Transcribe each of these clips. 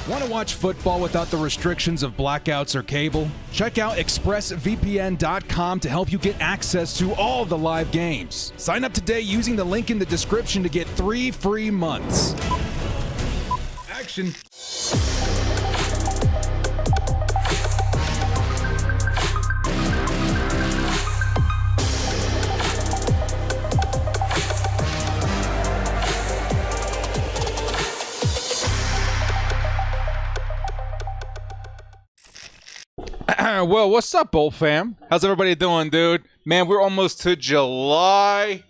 Want to watch football without the restrictions of blackouts or cable? Check out expressvpn.com to help you get access to all the live games. Sign up today using the link in the description to get 3 free months. Action. Well, what's up, Bolt fam? How's everybody doing, dude? Man, we're almost to July.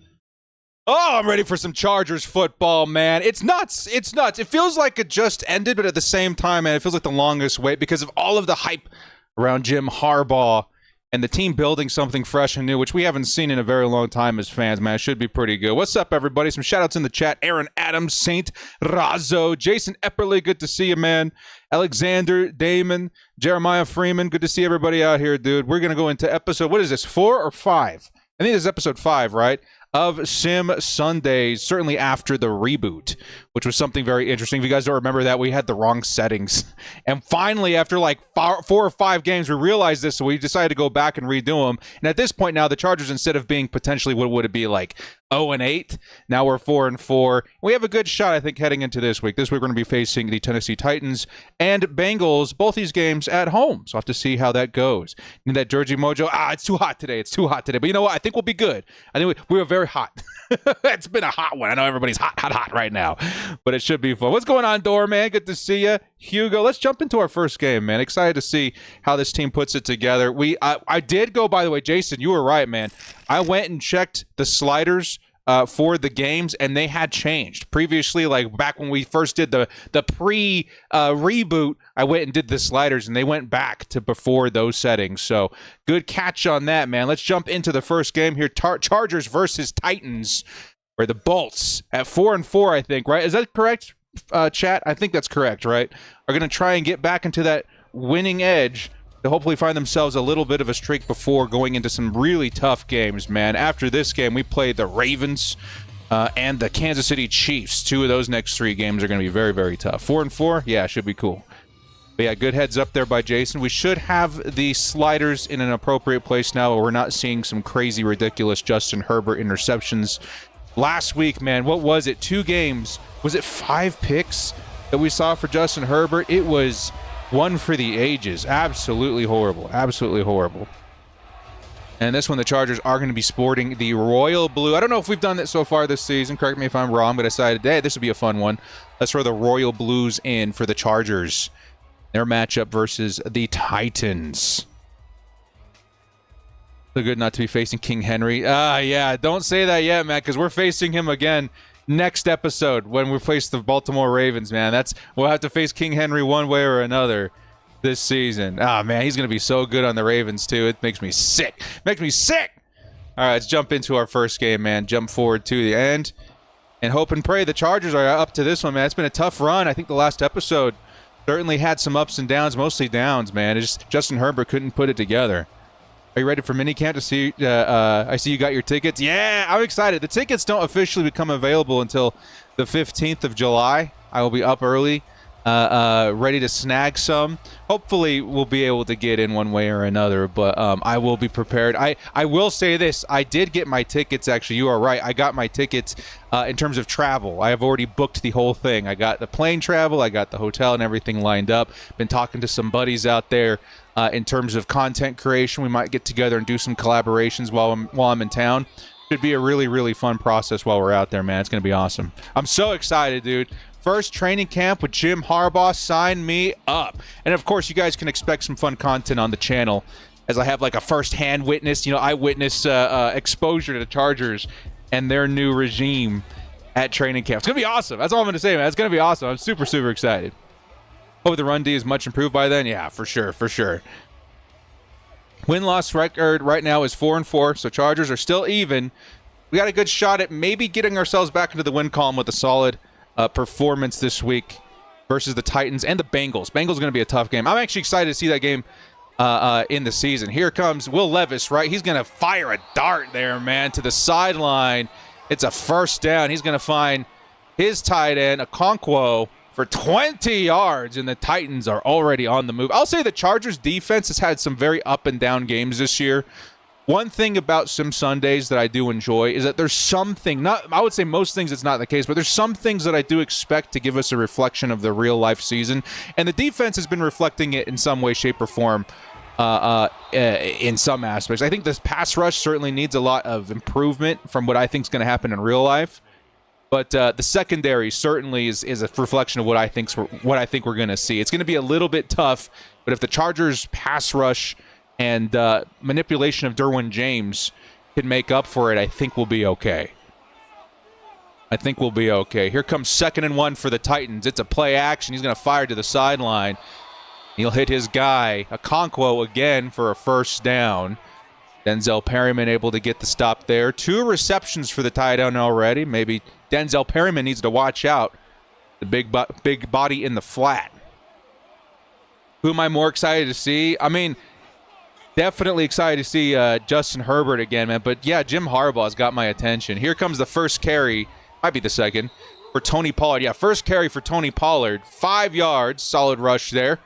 Oh, I'm ready for some Chargers football, man. It's nuts. It's nuts. It feels like it just ended, but at the same time, man, it feels like the longest wait because of all of the hype around Jim Harbaugh and the team building something fresh and new, which we haven't seen in a very long time as fans, man. It should be pretty good. What's up, everybody? Some shout-outs in the chat. Aaron Adams, Saint Razzo, Jason Epperly, good to see you, man. Alexander, Damon, Jeremiah Freeman, good to see everybody out here, dude. We're going to go into episode, what is this, 4 or 5? I think this is episode 5, right? Of Sim Sundays, certainly after the reboot, which was something very interesting. If you guys don't remember that, we had the wrong settings. And finally, after like 4 or 5 games, we realized this, so we decided to go back and redo them. And at this point now, the Chargers, instead of being potentially, what would it be, like 0-8, now we're 4-4. We have a good shot, I think, heading into this week. This week, we're going to be facing the Tennessee Titans and Bengals, both these games at home. So I'll have to see how that goes. And that Jersey Mojo, it's too hot today. It's too hot today. But you know what? I think we'll be good. I think we were very hot. It's been a hot one. I know everybody's hot right now, but it should be fun. What's going on, Doorman? Good to see you. Hugo, let's jump into our first game, man. Excited to see how this team puts it together. I did go, by the way, Jason, you were right, man. I went and checked the sliders for the games, and they had changed. Previously, like back when we first did the pre-reboot, I went and did the sliders, and they went back to before those settings. So good catch on that, man. Let's jump into the first game here. Chargers versus Titans, or the Bolts at 4-4, I think, right? Is that correct, chat? I think that's correct, right? Are going to try and get back into that winning edge to hopefully find themselves a little bit of a streak before going into some really tough games, man. After this game, we played the Ravens and the Kansas City Chiefs. 2 of those next 3 games are going to be very, very tough. 4-4, yeah, should be cool. But yeah, good heads up there by Jason. We should have the sliders in an appropriate place now, where we're not seeing some crazy, ridiculous Justin Herbert interceptions. Last week, man, what was it? 2 games. Was it 5 picks that we saw for Justin Herbert? It was one for the ages. Absolutely horrible. Absolutely horrible. And this one, the Chargers are going to be sporting the royal blue. I don't know if we've done that so far this season. Correct me if I'm wrong, but I decided, hey, this would be a fun one. Let's throw the royal blues in for the Chargers. Their matchup versus the Titans. So good not to be facing King Henry. Yeah, don't say that yet, man, because we're facing him again next episode when we face the Baltimore Ravens, man. We'll have to face King Henry one way or another this season. Man, he's going to be so good on the Ravens, too. It makes me sick. Makes me sick! All right, let's jump into our first game, man. Jump forward to the end and hope and pray the Chargers are up to this one, man. It's been a tough run. I think the last episode certainly had some ups and downs, mostly downs, man. It's just Justin Herbert couldn't put it together. Are you ready for minicamp to see? I see you got your tickets. Yeah, I'm excited. The tickets don't officially become available until the 15th of July. I will be up early, ready to snag some. Hopefully, we'll be able to get in one way or another, but I will be prepared. I will say this. I did get my tickets, actually. You are right. I got my tickets in terms of travel. I have already booked the whole thing. I got the plane travel. I got the hotel and everything lined up. Been talking to some buddies out there. In terms of content creation, we might get together and do some collaborations while I'm in town. Should be a really, really fun process while we're out there, man. It's going to be awesome. I'm so excited, dude. First training camp with Jim Harbaugh. Sign me up. And, of course, you guys can expect some fun content on the channel as I have, like, a first-hand witness, eyewitness exposure to the Chargers and their new regime at training camp. It's going to be awesome. That's all I'm going to say, man. It's going to be awesome. I'm super, super excited. Hope the run D is much improved by then. Yeah, for sure, for sure. Win-loss record right now is 4-4, so Chargers are still even. We got a good shot at maybe getting ourselves back into the win column with a solid performance this week versus the Titans and the Bengals. Bengals is going to be a tough game. I'm actually excited to see that game in the season. Here comes Will Levis, right? He's going to fire a dart there, man, to the sideline. It's a first down. He's going to find his tight end, Okonkwo, for 20 yards, and the Titans are already on the move. I'll say the Chargers defense has had some very up and down games this year. One thing about Sim Sundays that I do enjoy is that there's something, I would say most things it's not the case, but there's some things that I do expect to give us a reflection of the real life season. And the defense has been reflecting it in some way, shape, or form in some aspects. I think this pass rush certainly needs a lot of improvement from what I think is going to happen in real life. But the secondary certainly is a reflection of what I think we're going to see. It's going to be a little bit tough, but if the Chargers pass rush and manipulation of Derwin James can make up for it, I think we'll be okay. Here comes 2nd and 1 for the Titans. It's a play action. He's going to fire to the sideline. He'll hit his guy, Okonkwo, again for a first down. Denzel Perryman able to get the stop there. 2 receptions for the tight end already. Maybe Denzel Perryman needs to watch out. The big body in the flat. Who am I more excited to see? I mean, definitely excited to see Justin Herbert again, man. But yeah, Jim Harbaugh's got my attention. Here comes the first carry. Might be the second. For Tony Pollard. Yeah, first carry for Tony Pollard. 5 yards. Solid rush there.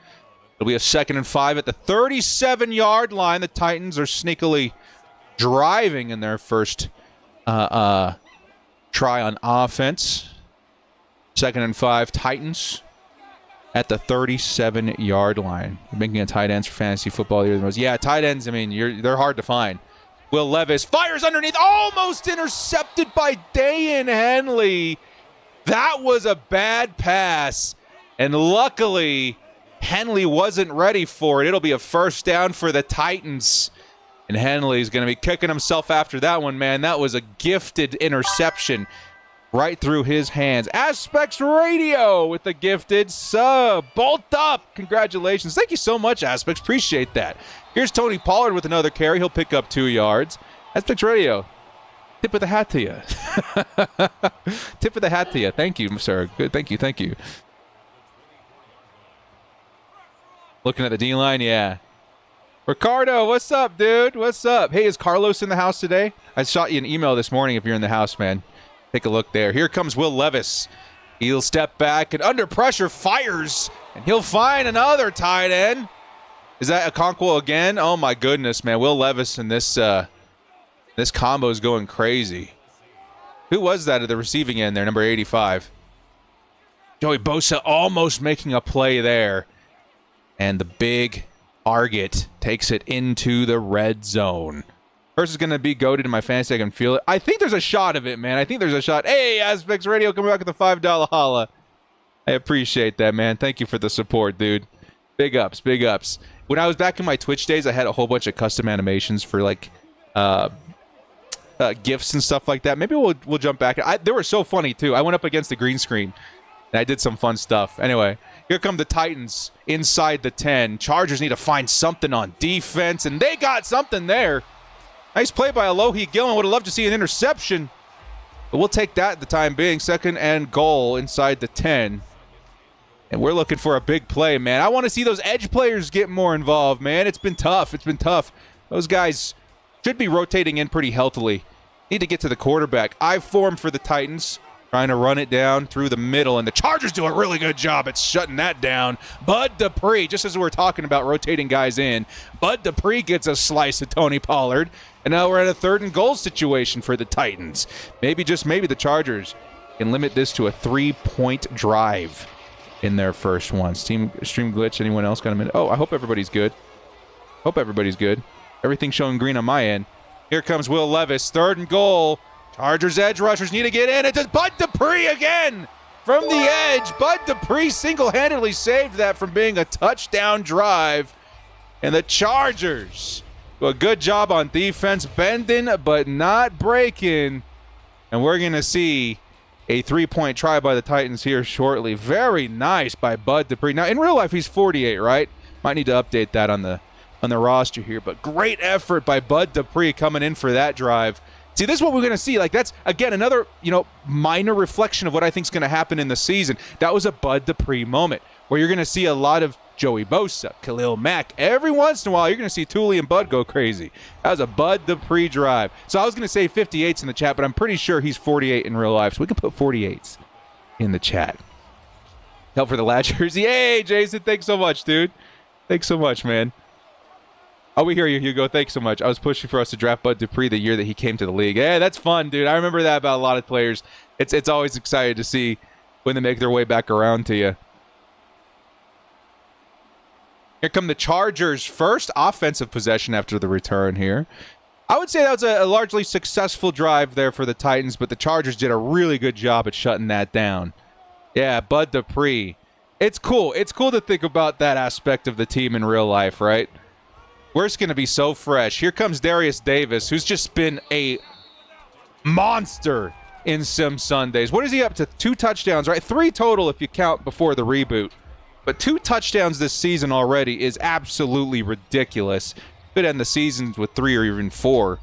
It'll be a 2nd and 5 at the 37-yard line. The Titans are sneakily driving in their first try on offense. 2nd and 5, Titans at the 37-yard line. Making a tight ends for fantasy football. Yeah, tight ends, I mean, they're hard to find. Will Levis fires underneath, almost intercepted by Dayan Henley. That was a bad pass, and luckily Henley wasn't ready for it. It'll be a first down for the Titans. And Henley's going to be kicking himself after that one, man. That was a gifted interception right through his hands. Aspects Radio with the gifted sub. Bolt up. Congratulations. Thank you so much, Aspects. Appreciate that. Here's Tony Pollard with another carry. He'll pick up 2 yards. Aspects Radio. Tip of the hat to you. Tip of the hat to you. Thank you, sir. Good. Thank you. Looking at the D-line, yeah. Ricardo, what's up, dude? What's up? Hey, is Carlos in the house today? I shot you an email this morning if you're in the house, man. Take a look there. Here comes Will Levis. He'll step back and under pressure fires, and he'll find another tight end. Is that Okonkwo again? Oh, my goodness, man. Will Levis and this combo is going crazy. Who was that at the receiving end there, number 85? Joey Bosa almost making a play there. And the big target takes it into the red zone. First is going to be goated in my fantasy. I can feel it. I think there's a shot of it, man. I think there's a shot. Hey, Aspects Radio coming back with the $5 holla. I appreciate that, man. Thank you for the support, dude. Big ups, big ups. When I was back in my Twitch days, I had a whole bunch of custom animations for like GIFs and stuff like that. Maybe we'll jump back. They were so funny, too. I went up against the green screen, and I did some fun stuff. Anyway. Here come the Titans inside the 10. Chargers need to find something on defense, and they got something there. Nice play by Alohi Gillen. Would have loved to see an interception, but we'll take that at the time being. 2nd and goal inside the 10. And we're looking for a big play, man. I want to see those edge players get more involved, man. It's been tough. Those guys should be rotating in pretty healthily. Need to get to the quarterback. I form for the Titans. Trying to run it down through the middle, and the Chargers do a really good job at shutting that down. Bud Dupree, just as we were talking about rotating guys in, Bud Dupree gets a slice of Tony Pollard, and now we're at a 3rd and goal situation for the Titans. Maybe, just maybe, the Chargers can limit this to a 3-point drive in their first one. Stream glitch, anyone else got a minute? Oh, I hope everybody's good. Everything's showing green on my end. Here comes Will Levis, 3rd and goal. Chargers edge rushers need to get in. It's Bud Dupree again from the edge. Bud Dupree single-handedly saved that from being a touchdown drive. And the Chargers do a good job on defense, bending but not breaking. And we're going to see a 3-point try by the Titans here shortly. Very nice by Bud Dupree. Now, in real life, he's 48, right? Might need to update that on the roster here. But great effort by Bud Dupree coming in for that drive. See, this is what we're going to see. Like, that's, again, another, minor reflection of what I think is going to happen in the season. That was a Bud Dupree moment where you're going to see a lot of Joey Bosa, Khalil Mack. Every once in a while, you're going to see Thule and Bud go crazy. That was a Bud Dupree drive. So I was going to say 58s in the chat, but I'm pretty sure he's 48 in real life. So we can put 48s in the chat. Help for the lad jersey. Hey, Jason, thanks so much, dude. Thanks so much, man. Oh, we hear you, Hugo. Thanks so much. I was pushing for us to draft Bud Dupree the year that he came to the league. Yeah, that's fun, dude. I remember that about a lot of players. It's always exciting to see when they make their way back around to you. Here come the Chargers' first offensive possession after the return here. I would say that was a largely successful drive there for the Titans, but the Chargers did a really good job at shutting that down. Yeah, Bud Dupree. It's cool. It's cool to think about that aspect of the team in real life, right? We're just going to be so fresh. Here comes Darius Davis, who's just been a monster in Sim Sundays. What is he up to? 2 touchdowns, right? 3 total if you count before the reboot. But 2 touchdowns this season already is absolutely ridiculous. Could end the seasons with 3 or even 4.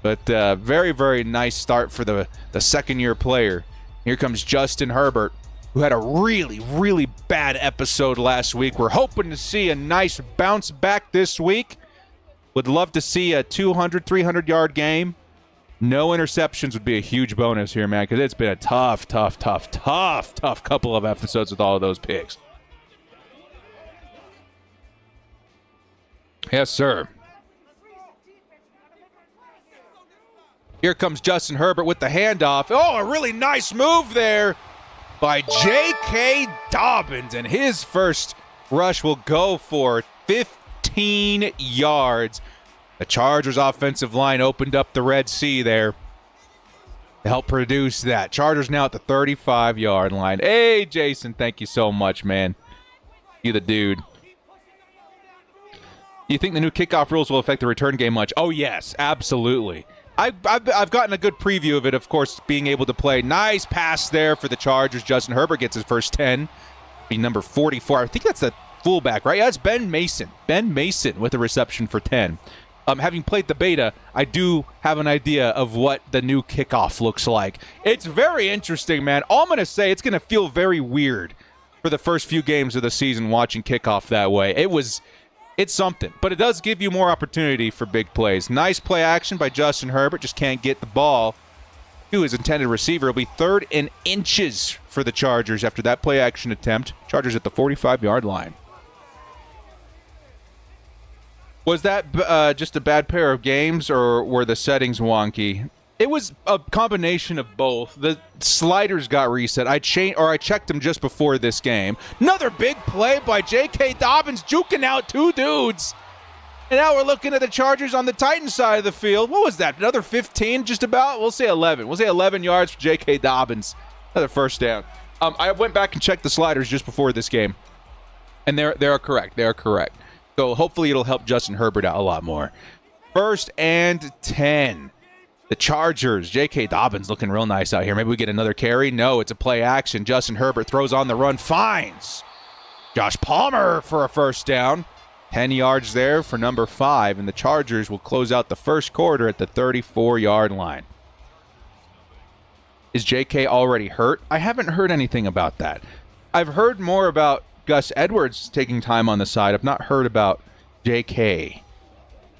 But very, very nice start for the second-year player. Here comes Justin Herbert, who had a really, really bad episode last week. We're hoping to see a nice bounce back this week. Would love to see a 200, 300-yard game. No interceptions would be a huge bonus here, man, because it's been a tough couple of episodes with all of those picks. Yes, sir. Here comes Justin Herbert with the handoff. Oh, a really nice move there by J.K. Dobbins, and his first rush will go for 15 yards. The Chargers' offensive line opened up the Red Sea there to help produce that. Chargers now at the 35-yard line. Hey, Jason, thank you so much, man. You the dude. Do you think the new kickoff rules will affect the return game much? Oh, yes, absolutely. I've gotten a good preview of it, of course, being able to play. Nice pass there for the Chargers. Justin Herbert gets his first 10. Be number 44. I think that's the fullback, right? Yeah, that's Ben Mason. Ben Mason with a reception for 10. Having played the beta, I do have an idea of what the new kickoff looks like. It's very interesting, man. All I'm going to say, it's going to feel very weird for the first few games of the season watching kickoff that way. It's something, but it does give you more opportunity for big plays. Nice play action by Justin Herbert. Just can't get the ball to his intended receiver. It'll be 3rd and inches for the Chargers after that play action attempt. Chargers at the 45-yard line. Was that just a bad pair of games, or were the settings wonky? It was a combination of both. The sliders got reset. I checked them just before this game. Another big play by J.K. Dobbins, juking out 2 dudes. And now we're looking at the Chargers on the Titans side of the field. What was that? Another 15 just about? We'll say 11. We'll say 11 yards for J.K. Dobbins. Another first down. I went back and checked the sliders just before this game. And they are correct. They are correct. So hopefully it'll help Justin Herbert out a lot more. 1st and 10. The Chargers, J.K. Dobbins looking real nice out here. Maybe we get another carry. No, it's a play action. Justin Herbert throws on the run, finds Josh Palmer for a first down. 10 yards there for number 5, and the Chargers will close out the first quarter at the 34-yard line. Is J.K. already hurt? I haven't heard anything about that. I've heard more about Gus Edwards taking time on the side. I've not heard about J.K.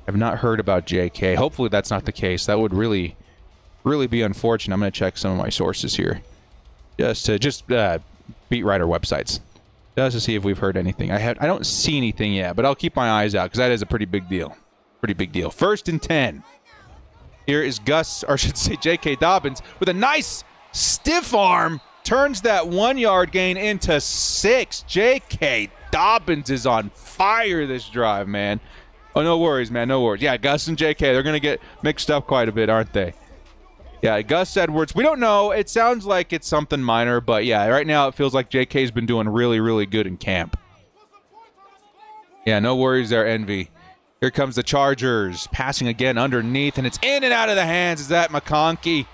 I've not heard about J.K. Hopefully that's not the case. That would really, really be unfortunate. I'm going to check some of my sources here. Just beat writer websites. Just to see if we've heard anything. I don't see anything yet, but I'll keep my eyes out because that is a pretty big deal. Pretty big deal. 1st and 10. Here is J.K. Dobbins with a nice stiff arm. Turns that 1-yard gain into 6. J.K. Dobbins is on fire this drive, man. Oh, no worries, man. No worries. Yeah, Gus and J.K., they're going to get mixed up quite a bit, aren't they? Yeah, Gus Edwards. We don't know. It sounds like it's something minor, but yeah, right now it feels like J.K.'s been doing really, really good in camp. Yeah, no worries there, Envy. Here comes the Chargers. Passing again underneath, and it's in and out of the hands. Is that McConkey?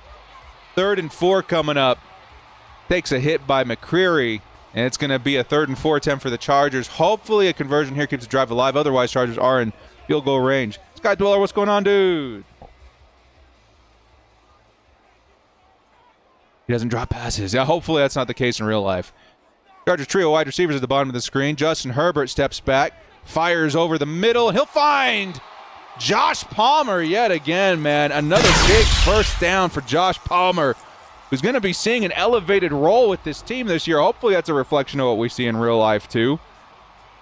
3rd and 4 coming up. Takes a hit by McCreary, and it's going to be a 3rd and 4 attempt for the Chargers. Hopefully a conversion here keeps the drive alive. Otherwise, Chargers are in field goal range. Sky Dweller, what's going on, dude? He doesn't drop passes. Yeah, hopefully that's not the case in real life. Chargers trio wide receivers at the bottom of the screen. Justin Herbert steps back, fires over the middle, and he'll find Josh Palmer yet again, man. Another big first down for Josh Palmer. who's going to be seeing an elevated role with this team this year. Hopefully that's a reflection of what we see in real life, too.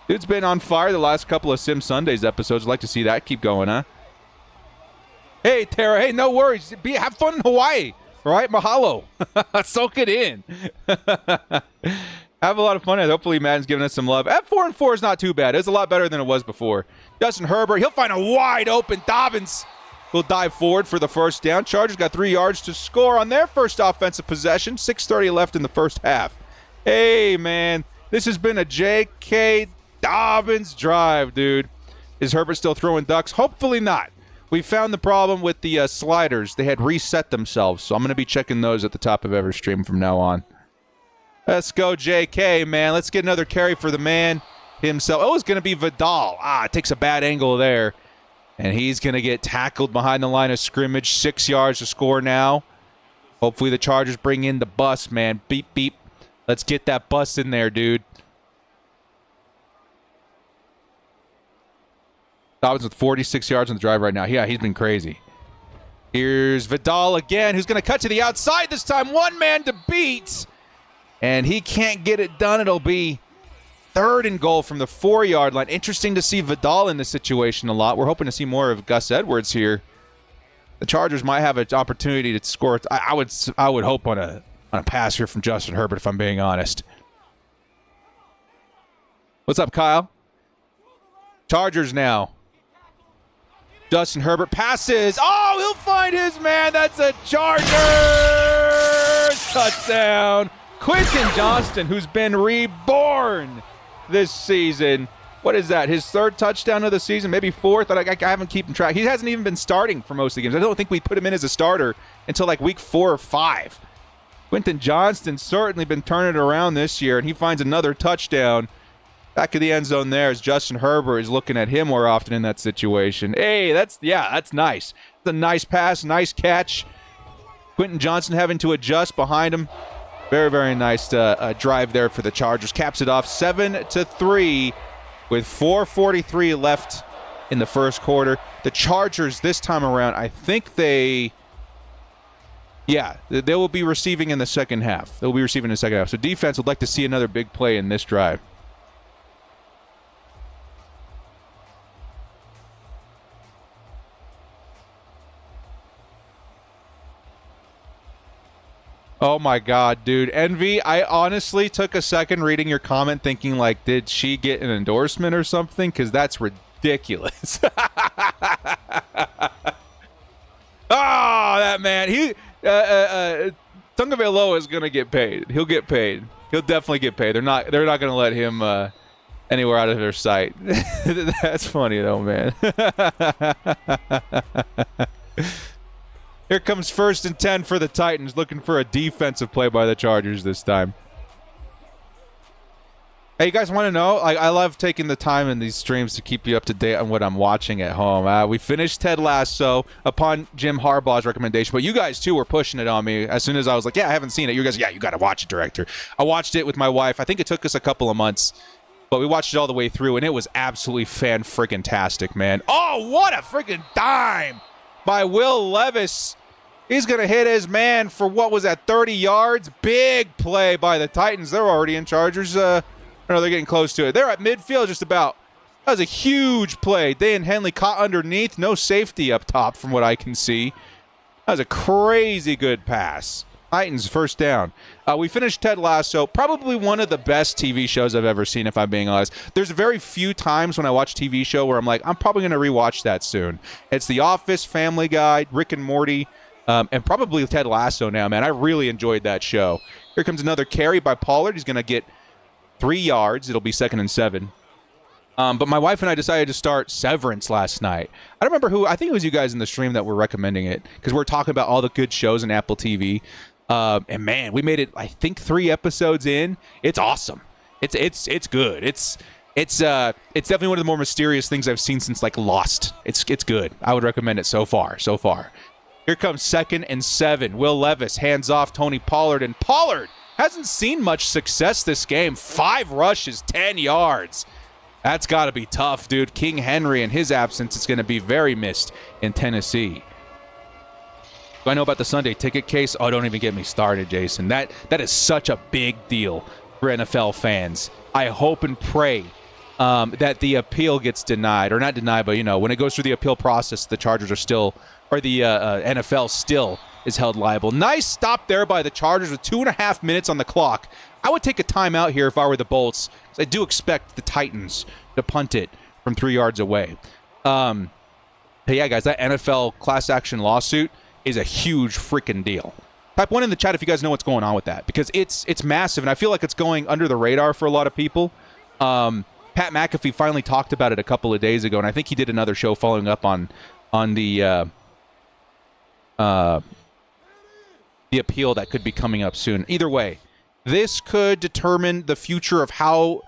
Dude's been on fire the last couple of Sim Sundays episodes. I'd like to see that keep going, huh? Hey, Tara. Hey, no worries. Have fun in Hawaii. All right? Mahalo. Soak it in. Have a lot of fun. Hopefully Madden's giving us some love. At 4-4 is not too bad. It's a lot better than it was before. Justin Herbert, he'll find a wide open Dobbins. Will dive forward for the first down. Chargers got 3 yards to score on their first offensive possession. 6:30 left in the first half. Hey, man. This has been a J.K. Dobbins drive, dude. Is Herbert still throwing ducks? Hopefully not. We found the problem with the sliders. They had reset themselves, so I'm going to be checking those at the top of every stream from now on. Let's go, J.K., man. Let's get another carry for the man himself. Oh, it's going to be Vidal. It takes a bad angle there. And he's going to get tackled behind the line of scrimmage. 6 yards to score now. Hopefully the Chargers bring in the bus, man. Beep, beep. Let's get that bus in there, dude. Dobbins with 46 yards on the drive right now. Yeah, he's been crazy. Here's Vidal again, who's going to cut to the outside this time. One man to beat. And he can't get it done. It'll be 3rd and goal from the 4-yard line. Interesting to see Vidal in this situation a lot. We're hoping to see more of Gus Edwards here. The Chargers might have an opportunity to score. I would hope on a pass here from Justin Herbert, if I'm being honest. What's up, Kyle? Chargers now. Justin Herbert passes. Oh, he'll find his man. That's a Chargers touchdown. Quentin Johnston, who's been reborn this season. What is that? His 3rd touchdown of the season, maybe 4th. I haven't keeping track. He hasn't even been starting for most of the games. I don't think we put him in as a starter until like week 4 or 5. Quentin Johnston's certainly been turning it around this year, and he finds another touchdown. Back of the end zone there as Justin Herbert is looking at him more often in that situation. Hey, that's nice. It's a nice pass, nice catch. Quentin Johnston having to adjust behind him. Very, very nice drive there for the Chargers. Caps it off 7-3 with 4:43 left in the first quarter. The Chargers this time around, I think they will be receiving in the second half. They'll be receiving in the second half. So defense would like to see another big play in this drive. Oh my God, dude. Envy, I honestly took a second reading your comment thinking, like, did she get an endorsement or something? Because that's ridiculous. That man. Tungavailoa is going to get paid. He'll get paid. He'll definitely get paid. They're not going to let him anywhere out of their sight. That's funny, though, man. Here comes 1st and 10 for the Titans, looking for a defensive play by the Chargers this time. Hey, you guys want to know? I love taking the time in these streams to keep you up to date on what I'm watching at home. We finished Ted Lasso upon Jim Harbaugh's recommendation, but you guys, too, were pushing it on me as soon as I was like, yeah, I haven't seen it. You guys, yeah, you got to watch it, director. I watched it with my wife. I think it took us a couple of months, but we watched it all the way through, and it was absolutely fan-friggin-tastic, man. Oh, what a friggin' dime by Will Levis. He's going to hit his man for, what was that, 30 yards? Big play by the Titans. They're already in Chargers. No, they're getting close to it. They're at midfield just about. That was a huge play. Dan Henley caught underneath. No safety up top from what I can see. That was a crazy good pass. Titans first down. We finished Ted Lasso. Probably one of the best TV shows I've ever seen, if I'm being honest. There's very few times when I watch TV show where I'm like, I'm probably going to rewatch that soon. It's The Office, Family Guy, Rick and Morty, and probably Ted Lasso now, man. I really enjoyed that show. Here comes another carry by Pollard. He's going to get 3 yards. It'll be 2nd and 7. But my wife and I decided to start Severance last night. I don't remember who. I think it was you guys in the stream that were recommending it because we're talking about all the good shows on Apple TV. And man, we made it, I think, 3 episodes in. It's awesome. It's good. It's definitely one of the more mysterious things I've seen since like Lost. It's good. I would recommend it so far. Here comes 2nd and 7. Will Levis hands off Tony Pollard, and Pollard hasn't seen much success this game. 5 rushes, 10 yards. That's got to be tough, dude. King Henry in his absence is going to be very missed in Tennessee. Do I know about the Sunday ticket case? Oh, don't even get me started, Jason. That is such a big deal for NFL fans. I hope and pray that the appeal gets denied, or not denied, but when it goes through the appeal process, the Chargers are still, or the NFL still is held liable. Nice stop there by the Chargers with 2.5 minutes on the clock. I would take a timeout here if I were the Bolts, because I do expect the Titans to punt it from 3 yards away. But yeah, guys, that NFL class action lawsuit is a huge freaking deal. Type 1 in the chat if you guys know what's going on with that, because it's massive, and I feel like it's going under the radar for a lot of people. Pat McAfee finally talked about it a couple of days ago, and I think he did another show following up on the appeal that could be coming up soon. Either way, this could determine the future of how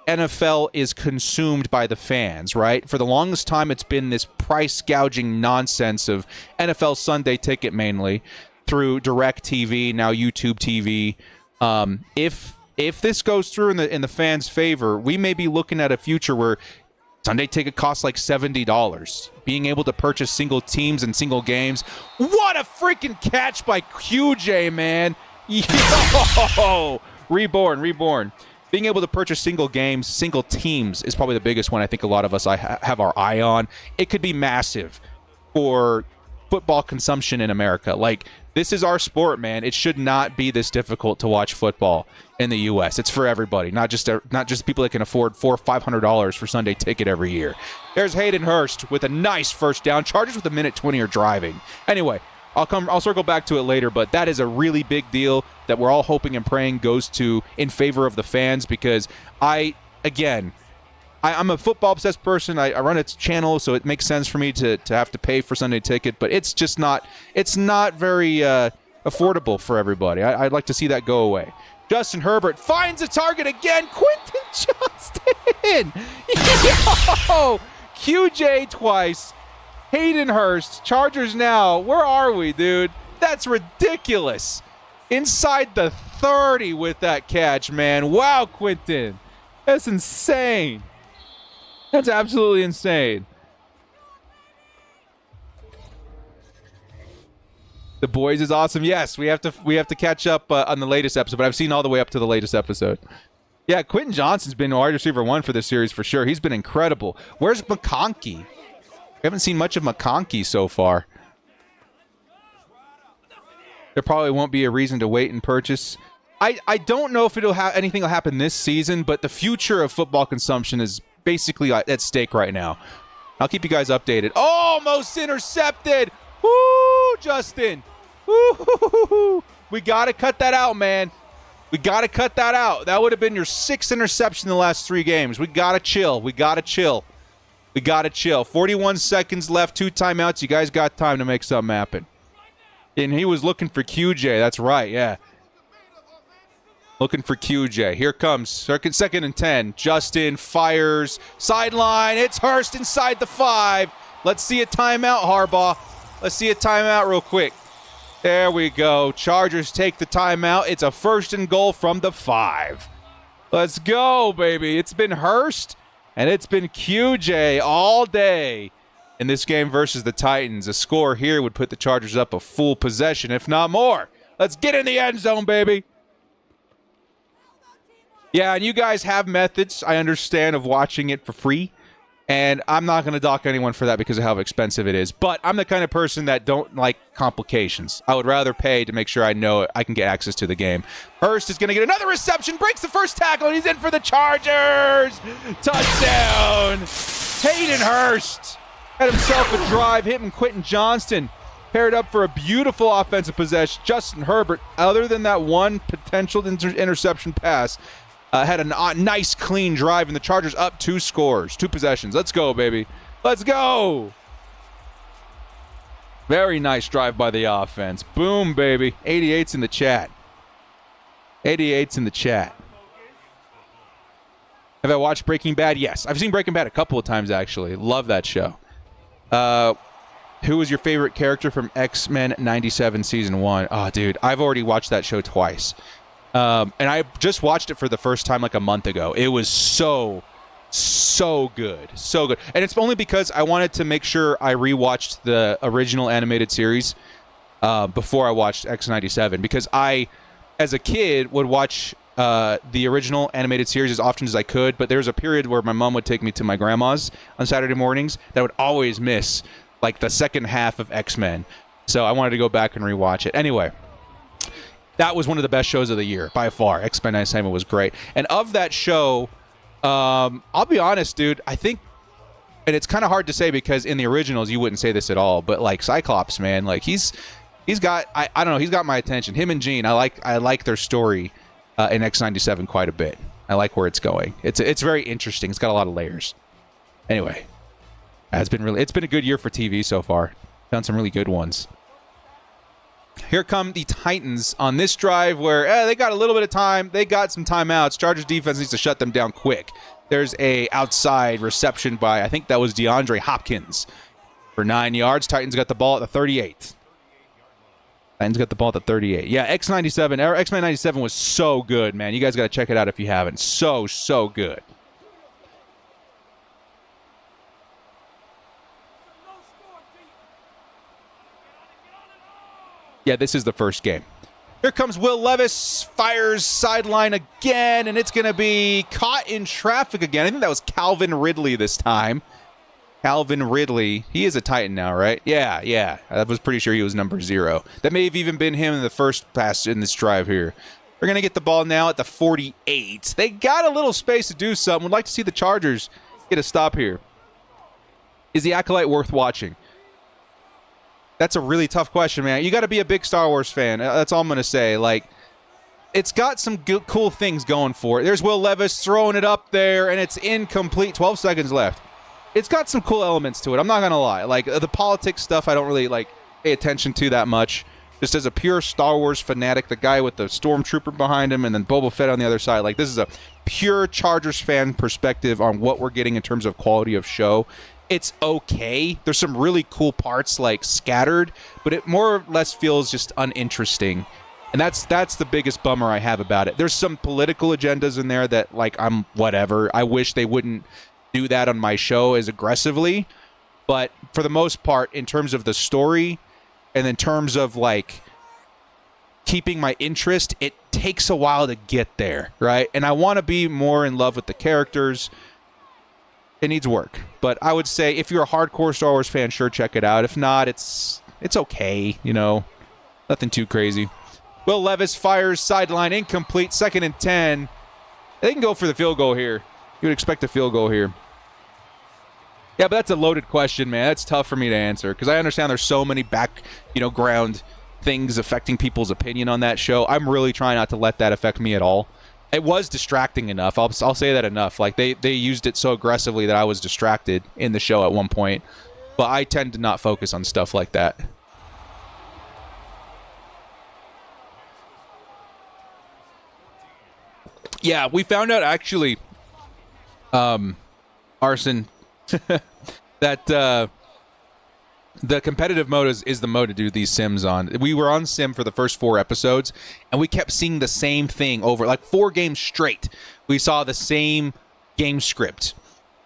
NFL is consumed by the fans, right? For the longest time, it's been this price gouging nonsense of NFL Sunday Ticket mainly through Direct TV, now YouTube TV. If this goes through in the fans' favor, we may be looking at a future where Sunday Ticket costs like $70. Being able to purchase single teams and single games. What a freaking catch by QJ, man. Yo! Reborn. Being able to purchase single games, single teams is probably the biggest one I think a lot of us have our eye on. It could be massive for football consumption in America. Like, this is our sport, man. It should not be this difficult to watch football in the U.S. It's for everybody, not just people that can afford $400 or $500 for Sunday Ticket every year. There's Hayden Hurst with a nice first down. Chargers with 1:20 are driving. Anyway, I'll circle back to it later, but that is a really big deal that we're all hoping and praying goes in favor of the fans, because I'm a football-obsessed person. I run a channel, so it makes sense for me to have to pay for Sunday Ticket, but it's not very affordable for everybody. I'd like to see that go away. Justin Herbert finds a target again. Quentin Johnston! Yo! QJ twice. Hayden Hurst. Chargers now. Where are we, dude? That's ridiculous. Inside the 30 with that catch, man. Wow, Quentin. That's insane. That's absolutely insane. The Boys is awesome. Yes, we have to catch up on the latest episode, but I've seen all the way up to the latest episode. Yeah, Quentin Johnston's been wide receiver 1 for this series for sure. He's been incredible. Where's McConkey? We haven't seen much of McConkey so far. There probably won't be a reason to wait and purchase. I don't know if anything will happen this season, but the future of football consumption is basically at stake right now. I'll keep you guys updated. Almost intercepted. Woo, Justin. Woo. We got to cut that out, man. We got to cut that out. That would have been your 6th interception in the last 3 games. We got to chill. 41 seconds left, 2 timeouts. You guys got time to make something happen. And he was looking for QJ. That's right, yeah. Looking for QJ. Here comes second and 10. Justin fires. Sideline. It's Hurst inside the 5. Let's see a timeout, Harbaugh. Let's see a timeout real quick. There we go. Chargers take the timeout. It's a 1st and goal from the 5. Let's go, baby. It's been Hurst and it's been QJ all day in this game versus the Titans. A score here would put the Chargers up a full possession, if not more. Let's get in the end zone, baby. Yeah, and you guys have methods, I understand, of watching it for free. And I'm not going to dock anyone for that because of how expensive it is. But I'm the kind of person that don't like complications. I would rather pay to make sure I know I can get access to the game. Hurst is going to get another reception, breaks the first tackle, and he's in for the Chargers. Touchdown. Hayden Hurst had himself a drive, hitting Quentin Johnston. Paired up for a beautiful offensive possession. Justin Herbert, other than that one potential interception pass, had a nice, clean drive, and the Chargers up 2 scores, 2 possessions. Let's go, baby. Let's go. Very nice drive by the offense. Boom, baby. 88's in the chat. 88's in the chat. Have I watched Breaking Bad? Yes. I've seen Breaking Bad a couple of times, actually. Love that show. Who was your favorite character from X-Men 97 Season 1? Oh, dude, I've already watched that show twice. And I just watched it for the first time like a month ago. It was so good. So good. And it's only because I wanted to make sure I rewatched the original animated series before I watched X97, because I, as a kid, would watch the original animated series as often as I could, but there was a period where my mom would take me to my grandma's on Saturday mornings that I would always miss, like, the second half of X-Men. So I wanted to go back and rewatch it. Anyway, that was one of the best shows of the year, by far. X-Men 97 was great. And of that show, I'll be honest, dude, I think, and it's kind of hard to say because in the originals you wouldn't say this at all, but, like, Cyclops, man, like, he's got, I don't know, he's got my attention. Him and Jean, I like their story in X97 quite a bit. I like where it's going. It's very interesting. It's got a lot of layers. Anyway, it's been a good year for TV so far. Found some really good ones. Here come the Titans on this drive where they got a little bit of time. They got some timeouts. Chargers defense needs to shut them down quick. There's a outside reception by, I think that was DeAndre Hopkins for 9 yards. Titans got the ball at the 38. Titans got the ball at the 38. Yeah, X-Men 97 was so good, man. You guys got to check it out if you haven't. So good. Yeah, this is the first game. Here comes Will Levis, fires sideline again, and it's going to be caught in traffic again. I think that was Calvin Ridley this time. Calvin Ridley. He is a Titan now, right? Yeah. I was pretty sure he was number 0. That may have even been him in the first pass in this drive here. We're going to get the ball now at the 48. They got a little space to do something. Would like to see the Chargers get a stop here. Is the Acolyte worth watching? That's a really tough question, man. You got to be a big Star Wars fan. That's all I'm going to say. Like, it's got some cool things going for it. There's Will Levis throwing it up there, and it's incomplete. 12 seconds left. It's got some cool elements to it. I'm not going to lie. Like, the politics stuff I don't really, like, pay attention to that much. Just as a pure Star Wars fanatic, the guy with the stormtrooper behind him and then Boba Fett on the other side. Like, this is a pure Chargers fan perspective on what we're getting in terms of quality of show. It's okay. There's some really cool parts, like, scattered, but it more or less feels just uninteresting. And that's the biggest bummer I have about it. There's some political agendas in there that, like, I'm whatever. I wish they wouldn't do that on my show as aggressively. But for the most part, in terms of the story and in terms of, like, keeping my interest, it takes a while to get there, right? And I want to be more in love with the characters. It needs work. But I would say if you're a hardcore Star Wars fan, sure, check it out. If not, it's okay, you know. Nothing too crazy. Will Levis fires sideline incomplete, 2nd and 10. They can go for the field goal here. You would expect a field goal here. Yeah, but that's a loaded question, man. That's tough for me to answer because I understand there's so many ground things affecting people's opinion on that show. I'm really trying not to let that affect me at all. It was distracting enough. I'll say that enough. Like, they used it so aggressively that I was distracted in the show at one point. But I tend to not focus on stuff like that. Yeah, we found out actually, Arson, that the competitive mode is the mode to do these sims on. We were on sim for the first 4 episodes, and we kept seeing the same thing over, like, 4 games straight. We saw the same game script.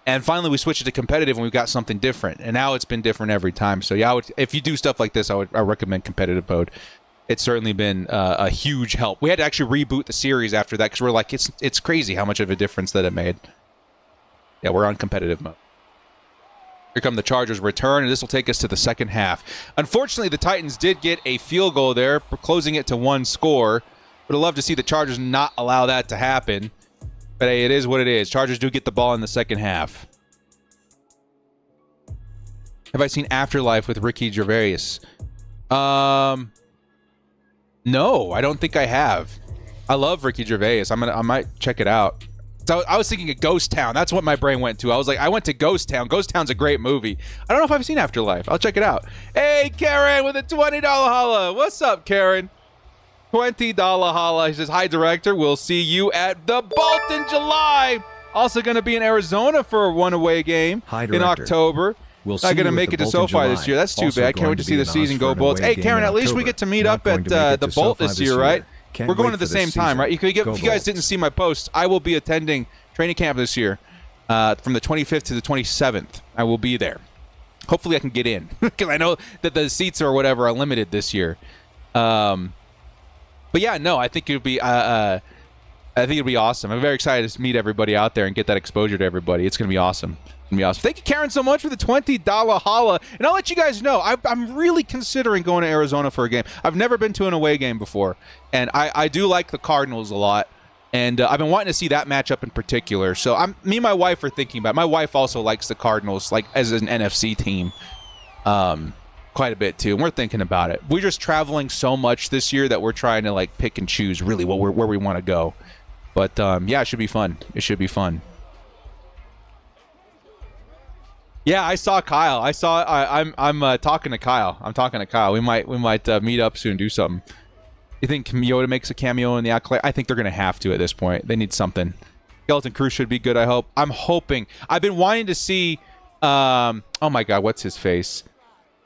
And finally we switched it to competitive, and we got something different. And now it's been different every time. So yeah, if you do stuff like this, I recommend competitive mode. It's certainly been a huge help. We had to actually reboot the series after that because we're like, it's crazy how much of a difference that it made. Yeah, we're on competitive mode. Here come the Chargers return, and this will take us to the second half. Unfortunately, the Titans did get a field goal there, closing it to 1 score. Would have loved to see the Chargers not allow that to happen. But hey, it is what it is. Chargers do get the ball in the second half. Have I seen Afterlife with Ricky Gervais? No, I don't think I have. I love Ricky Gervais. I might check it out. So I was thinking of Ghost Town. That's what my brain went to. I was like, I went to Ghost Town. Ghost Town's a great movie. I don't know if I've seen Afterlife. I'll check it out. Hey, Karen with a $20 holla. What's up, Karen? $20 holla. He says, hi, director. We'll see you at the Bolt in July. Also going to be in Arizona for one away game in October. We'll Not going to make it to SoFi this year. That's too bad. Can't wait to see the season go Bolts. Hey, Karen, at least we get to meet up at the Bolt this year, right? We're going at the same time, right? If you guys didn't see my post, I will be attending training camp this year from the 25th to the 27th. I will be there. Hopefully I can get in because I know that the seats or whatever are limited this year. But yeah, no, I think it would be awesome. I'm very excited to meet everybody out there and get that exposure to everybody. It's going to be awesome. Thank you, Karen, so much for the $20 holla. And I'll let you guys know, I'm really considering going to Arizona for a game. I've never been to an away game before, and I do like the Cardinals a lot. And I've been wanting to see that matchup in particular. So me and my wife are thinking about it. My wife also likes the Cardinals, like as an NFC team, quite a bit too. And we're thinking about it. We're just traveling so much this year that we're trying to like pick and choose really where we want to go. But yeah, it should be fun. It should be fun. Yeah, I saw Kyle. I'm talking to Kyle. I'm talking to Kyle. We might meet up soon, do something. You think Yoda makes a cameo in the Acolyte? I think they're going to have to at this point. They need something. Skeleton Crew should be good, I hope. I'm hoping. I've been wanting to see, oh my God, what's his face?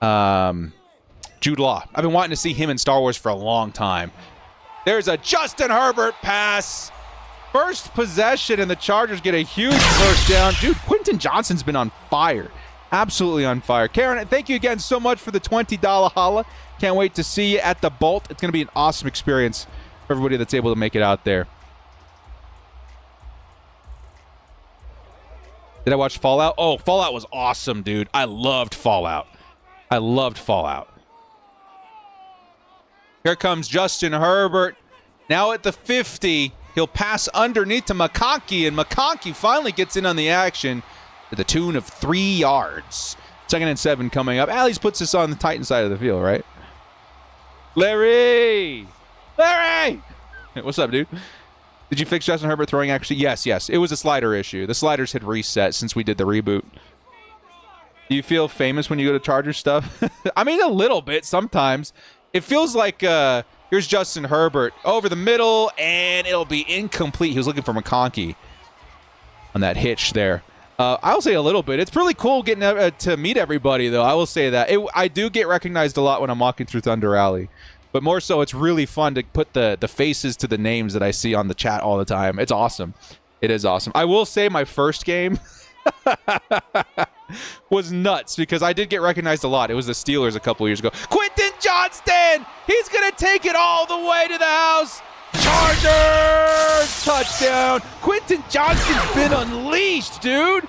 Jude Law. I've been wanting to see him in Star Wars for a long time. There's a Justin Herbert pass. First possession, and the Chargers get a huge first down. Dude, Quentin Johnston's been on fire. Absolutely on fire. Karen, thank you again so much for the $20 holla. Can't wait to see you at the Bolt. It's going to be an awesome experience for everybody that's able to make it out there. Did I watch Fallout? Oh, Fallout was awesome, dude. I loved Fallout. Here comes Justin Herbert. Now at the 50. He'll pass underneath to McConkey, and McConkey finally gets in on the action to the tune of 3 yards. 2nd and 7 coming up. At least puts us on the Titan side of the field, right? Larry! Hey, what's up, dude? Did you fix Justin Herbert throwing actually? Yes. It was a slider issue. The sliders had reset since we did the reboot. Do you feel famous when you go to Chargers stuff? I mean, a little bit sometimes. It feels like... Here's Justin Herbert over the middle, and it'll be incomplete. He was looking for McConkey on that hitch there. I'll say a little bit. It's really cool getting to meet everybody, though. I will say that. I do get recognized a lot when I'm walking through Thunder Alley. But more so, it's really fun to put the faces to the names that I see on the chat all the time. It's awesome. It is awesome. I will say my first game was nuts because I did get recognized a lot. It was the Steelers a couple years ago. Quentin Johnston! He's going to take it all the way to the house. Chargers! Touchdown. Quentin Johnston's been unleashed, dude.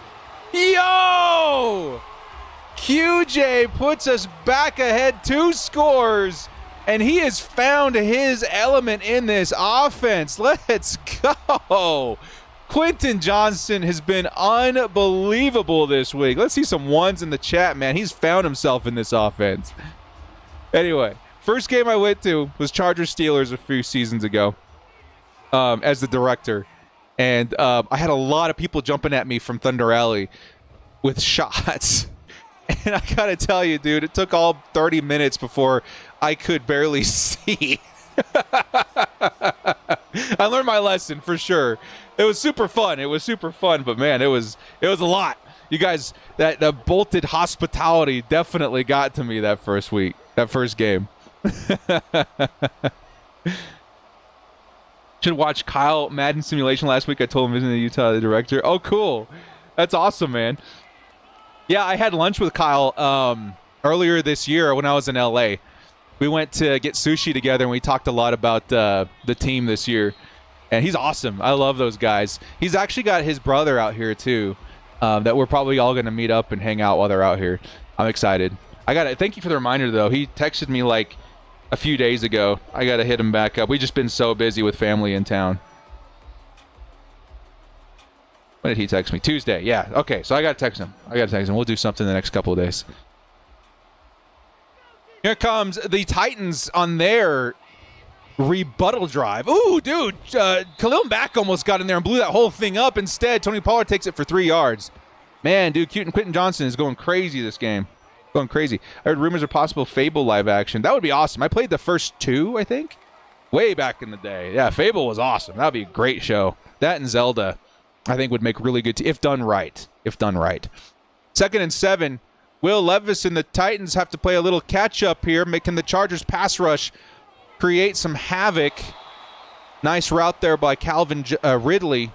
Yo! QJ puts us back ahead 2 scores, and he has found his element in this offense. Let's go. Quentin Johnston has been unbelievable this week. Let's see some ones in the chat, man. He's found himself in this offense. Anyway, first game I went to was Chargers-Steelers a few seasons ago as the director. And I had a lot of people jumping at me from Thunder Alley with shots. And I got to tell you, dude, it took all 30 minutes before I could barely see. I learned my lesson for sure. It was super fun. But man, it was a lot. You guys, that bolted hospitality definitely got to me that first game. Should watch Kyle Madden Simulation last week. I told him visiting the Utah the director. Oh, cool. That's awesome, man. Yeah, I had lunch with Kyle earlier this year when I was in LA. We went to get sushi together, and we talked a lot about the team this year. And he's awesome. I love those guys. He's actually got his brother out here, too, that we're probably all going to meet up and hang out while they're out here. I'm excited. Thank you for the reminder, though. He texted me, like, a few days ago. I got to hit him back up. We've just been so busy with family in town. When did he text me? Tuesday. Yeah. Okay, so I got to text him. We'll do something the next couple of days. Here comes the Titans on their rebuttal drive. Ooh, dude. Khalil Mack almost got in there and blew that whole thing up. Instead, Tony Pollard takes it for 3 yards. Man, dude, Quentin Johnston is going crazy this game. Going crazy. I heard rumors of possible Fable live action. That would be awesome. I played the first 2, I think, way back in the day. Yeah, Fable was awesome. That would be a great show. That and Zelda, I think, would make really good if done right. 2nd and 7. Will Levis and the Titans have to play a little catch-up here, making the Chargers pass rush create some havoc. Nice route there by Calvin Ridley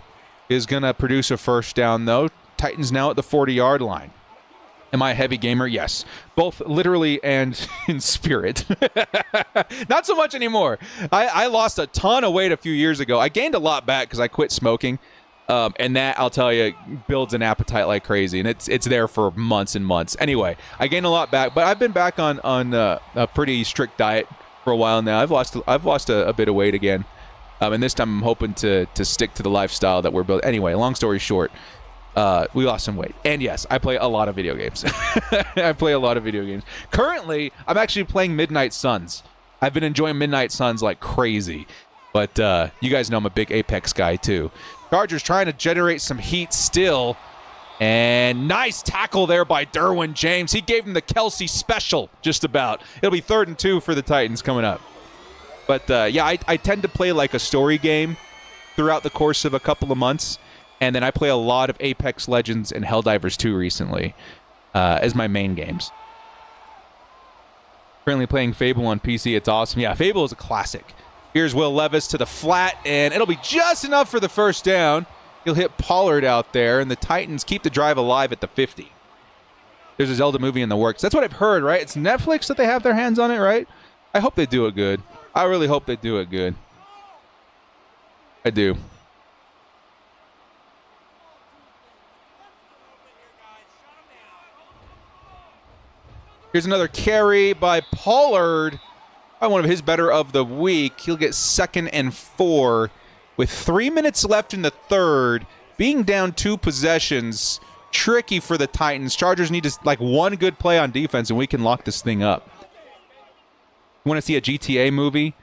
is going to produce a first down, though. Titans now at the 40-yard line. Am I a heavy gamer? Yes. Both literally and in spirit. Not so much anymore. I lost a ton of weight a few years ago. I gained a lot back because I quit smoking. And that, I'll tell you, builds an appetite like crazy. And it's there for months and months. Anyway, I gained a lot back. But I've been back on a pretty strict diet for a while now. I've lost a bit of weight again. And this time I'm hoping to stick to the lifestyle that we're building. Anyway, long story short. We lost some weight. And yes, I play a lot of video games. I play a lot of video games. Currently, I'm actually playing Midnight Suns. I've been enjoying Midnight Suns like crazy. But you guys know I'm a big Apex guy too. Chargers trying to generate some heat still. And nice tackle there by Derwin James. He gave him the Kelsey special just about. It'll be 3rd and 2 for the Titans coming up. But yeah, I tend to play like a story game throughout the course of a couple of months. And then I play a lot of Apex Legends and Helldivers 2 recently as my main games. Currently playing Fable on PC. It's awesome. Yeah, Fable is a classic. Here's Will Levis to the flat, and it'll be just enough for the first down. He'll hit Pollard out there, and the Titans keep the drive alive at the 50. There's a Zelda movie in the works. That's what I've heard, right? It's Netflix that they have their hands on it, right? I hope they do it good. I really hope they do it good. I do. Here's another carry by Pollard. Probably one of his better of the week. He'll get 2nd and 4 with 3 minutes left in the third. Being down 2 possessions, tricky for the Titans. Chargers need just like one good play on defense, and we can lock this thing up. You want to see a GTA movie?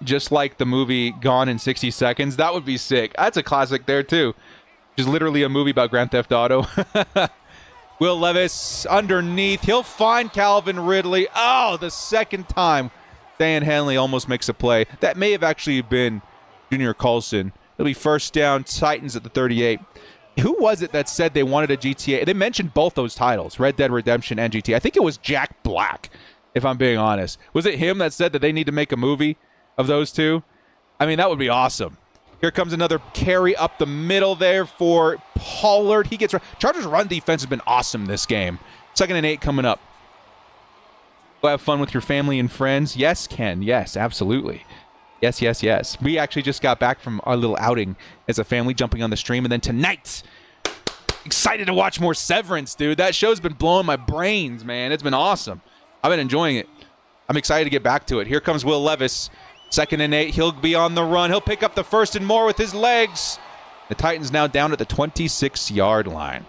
Just like the movie Gone in 60 Seconds? That would be sick. That's a classic there, too. Just literally a movie about Grand Theft Auto. Will Levis underneath. He'll find Calvin Ridley. Oh, the second time. Dan Henley almost makes a play. That may have actually been Junior Colson. It'll be first down. Titans at the 38. Who was it that said they wanted a GTA? They mentioned both those titles, Red Dead Redemption and GTA. I think it was Jack Black, if I'm being honest. Was it him that said that they need to make a movie of those two? I mean, that would be awesome. Here comes another carry up the middle there for Pollard. He gets Chargers' run defense has been awesome this game. 2nd and 8 coming up. Go have fun with your family and friends. Yes, Ken. Yes, absolutely. Yes, yes, yes. We actually just got back from our little outing as a family, jumping on the stream. And then tonight, excited to watch more Severance, dude. That show's been blowing my brains, man. It's been awesome. I've been enjoying it. I'm excited to get back to it. Here comes Will Levis. 2nd and 8. He'll be on the run. He'll pick up the 1st and more with his legs. The Titans now down at the 26-yard line.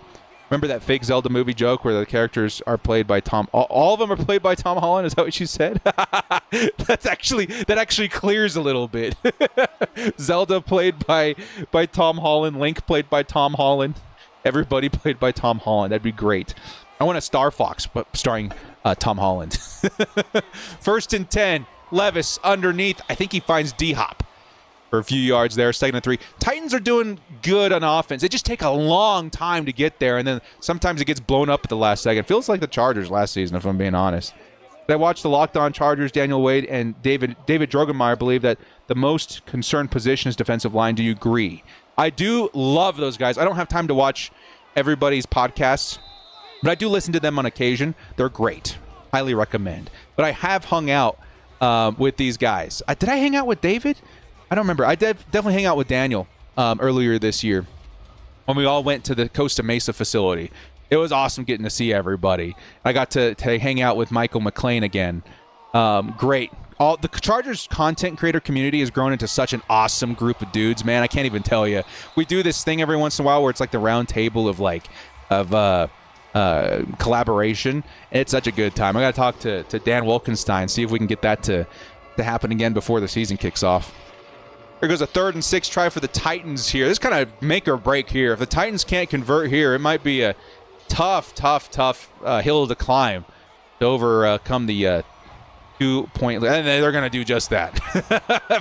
Remember that fake Zelda movie joke where the characters are played by Tom? All of them are played by Tom Holland? Is that what you said? That actually clears a little bit. Zelda played by Tom Holland. Link played by Tom Holland. Everybody played by Tom Holland. That'd be great. I want a Star Fox, but starring Tom Holland. 1st and 10. Levis underneath. I think he finds D-Hop for a few yards there. 2nd and 3. Titans are doing good on offense. They just take a long time to get there, and then sometimes it gets blown up at the last second. Feels like the Chargers last season, if I'm being honest. I watched the Locked On Chargers. Daniel Wade and David Drogemeyer believe that the most concerned position is defensive line. Do you agree? I do love those guys. I don't have time to watch everybody's podcasts, but I do listen to them on occasion. They're great. Highly recommend. But I have hung out with these guys. Did I hang out with David? I don't remember. I definitely hang out with Daniel earlier this year when we all went to the Costa Mesa facility. It was awesome getting to see everybody. I got to hang out with Michael McLean again. Great. All the Chargers content creator community has grown into such an awesome group of dudes, man. I can't even tell you. We do this thing every once in a while where it's like the round table of collaboration. It's such a good time. I got to talk to Dan Wilkenstein, see if we can get that to happen again before the season kicks off. Here goes a 3rd and 6 try for the Titans here. This kind of make or break here. If the Titans can't convert here, it might be a tough hill to climb to overcome the 2-point lead. And they're going to do just that.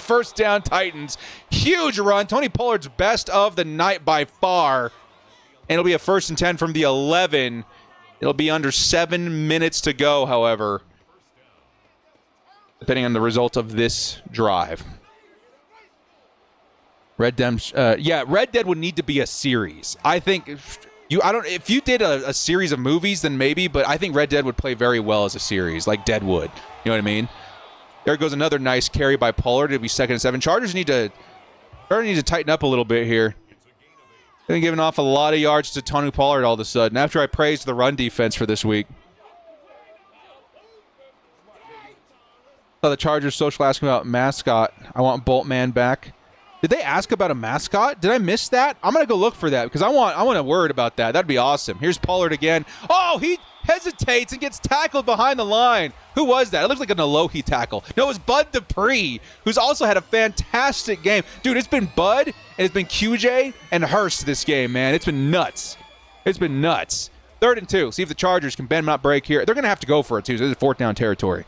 First down, Titans. Huge run. Tony Pollard's best of the night by far. And it'll be a 1st and 10 from the 11. It'll be under 7 minutes to go, however, depending on the result of this drive. Red Dead would need to be a series. I think If you did a series of movies, then maybe, but I think Red Dead would play very well as a series, like Dead would. You know what I mean? There goes another nice carry by Pollard. It'll be 2nd and 7. Chargers need to tighten up a little bit here. They're giving off a lot of yards to Tony Pollard all of a sudden, after I praised the run defense for this week. Saw the Chargers social asking about mascot. I want Boltman back. Did they ask about a mascot? Did I miss that? I'm going to go look for that because I want a word about that. That'd be awesome. Here's Pollard again. Oh, he hesitates and gets tackled behind the line. Who was that? It looks like an Alohi tackle. No, it was Bud Dupree, who's also had a fantastic game. Dude, it's been Bud, and it's been QJ and Hurst this game, man. It's been nuts. It's been nuts. 3rd and 2. See if the Chargers can bend not break here. They're going to have to go for it, too. So this is 4th down territory.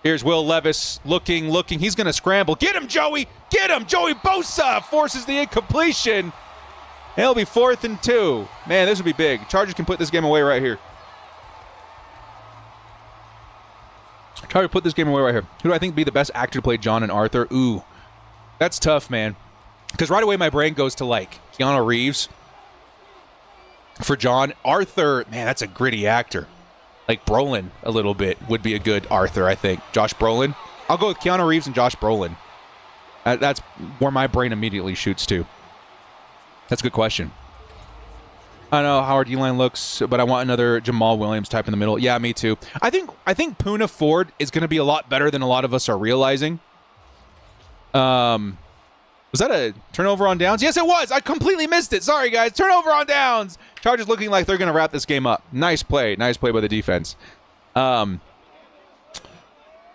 Here's Will Levis looking. He's going to scramble. Get him, Joey! Get him! Joey Bosa forces the incompletion. It'll be 4th and 2. Man, this would be big. Chargers can put this game away right here. Who do I think would be the best actor to play John and Arthur? Ooh, that's tough, man. Because right away my brain goes to, like, Keanu Reeves for John. Arthur, man, that's a gritty actor. Like Brolin a little bit would be a good Arthur, I think. Josh Brolin. I'll go with Keanu Reeves and Josh Brolin. That's where my brain immediately shoots to. That's a good question. I don't know how our D-line looks, but I want another Jamal Williams type in the middle. Yeah, me too. I think Poona Ford is going to be a lot better than a lot of us are realizing. Was that a turnover on downs? Yes, it was. I completely missed it. Sorry, guys. Turnover on downs. Chargers looking like they're going to wrap this game up. Nice play. Nice play by the defense. I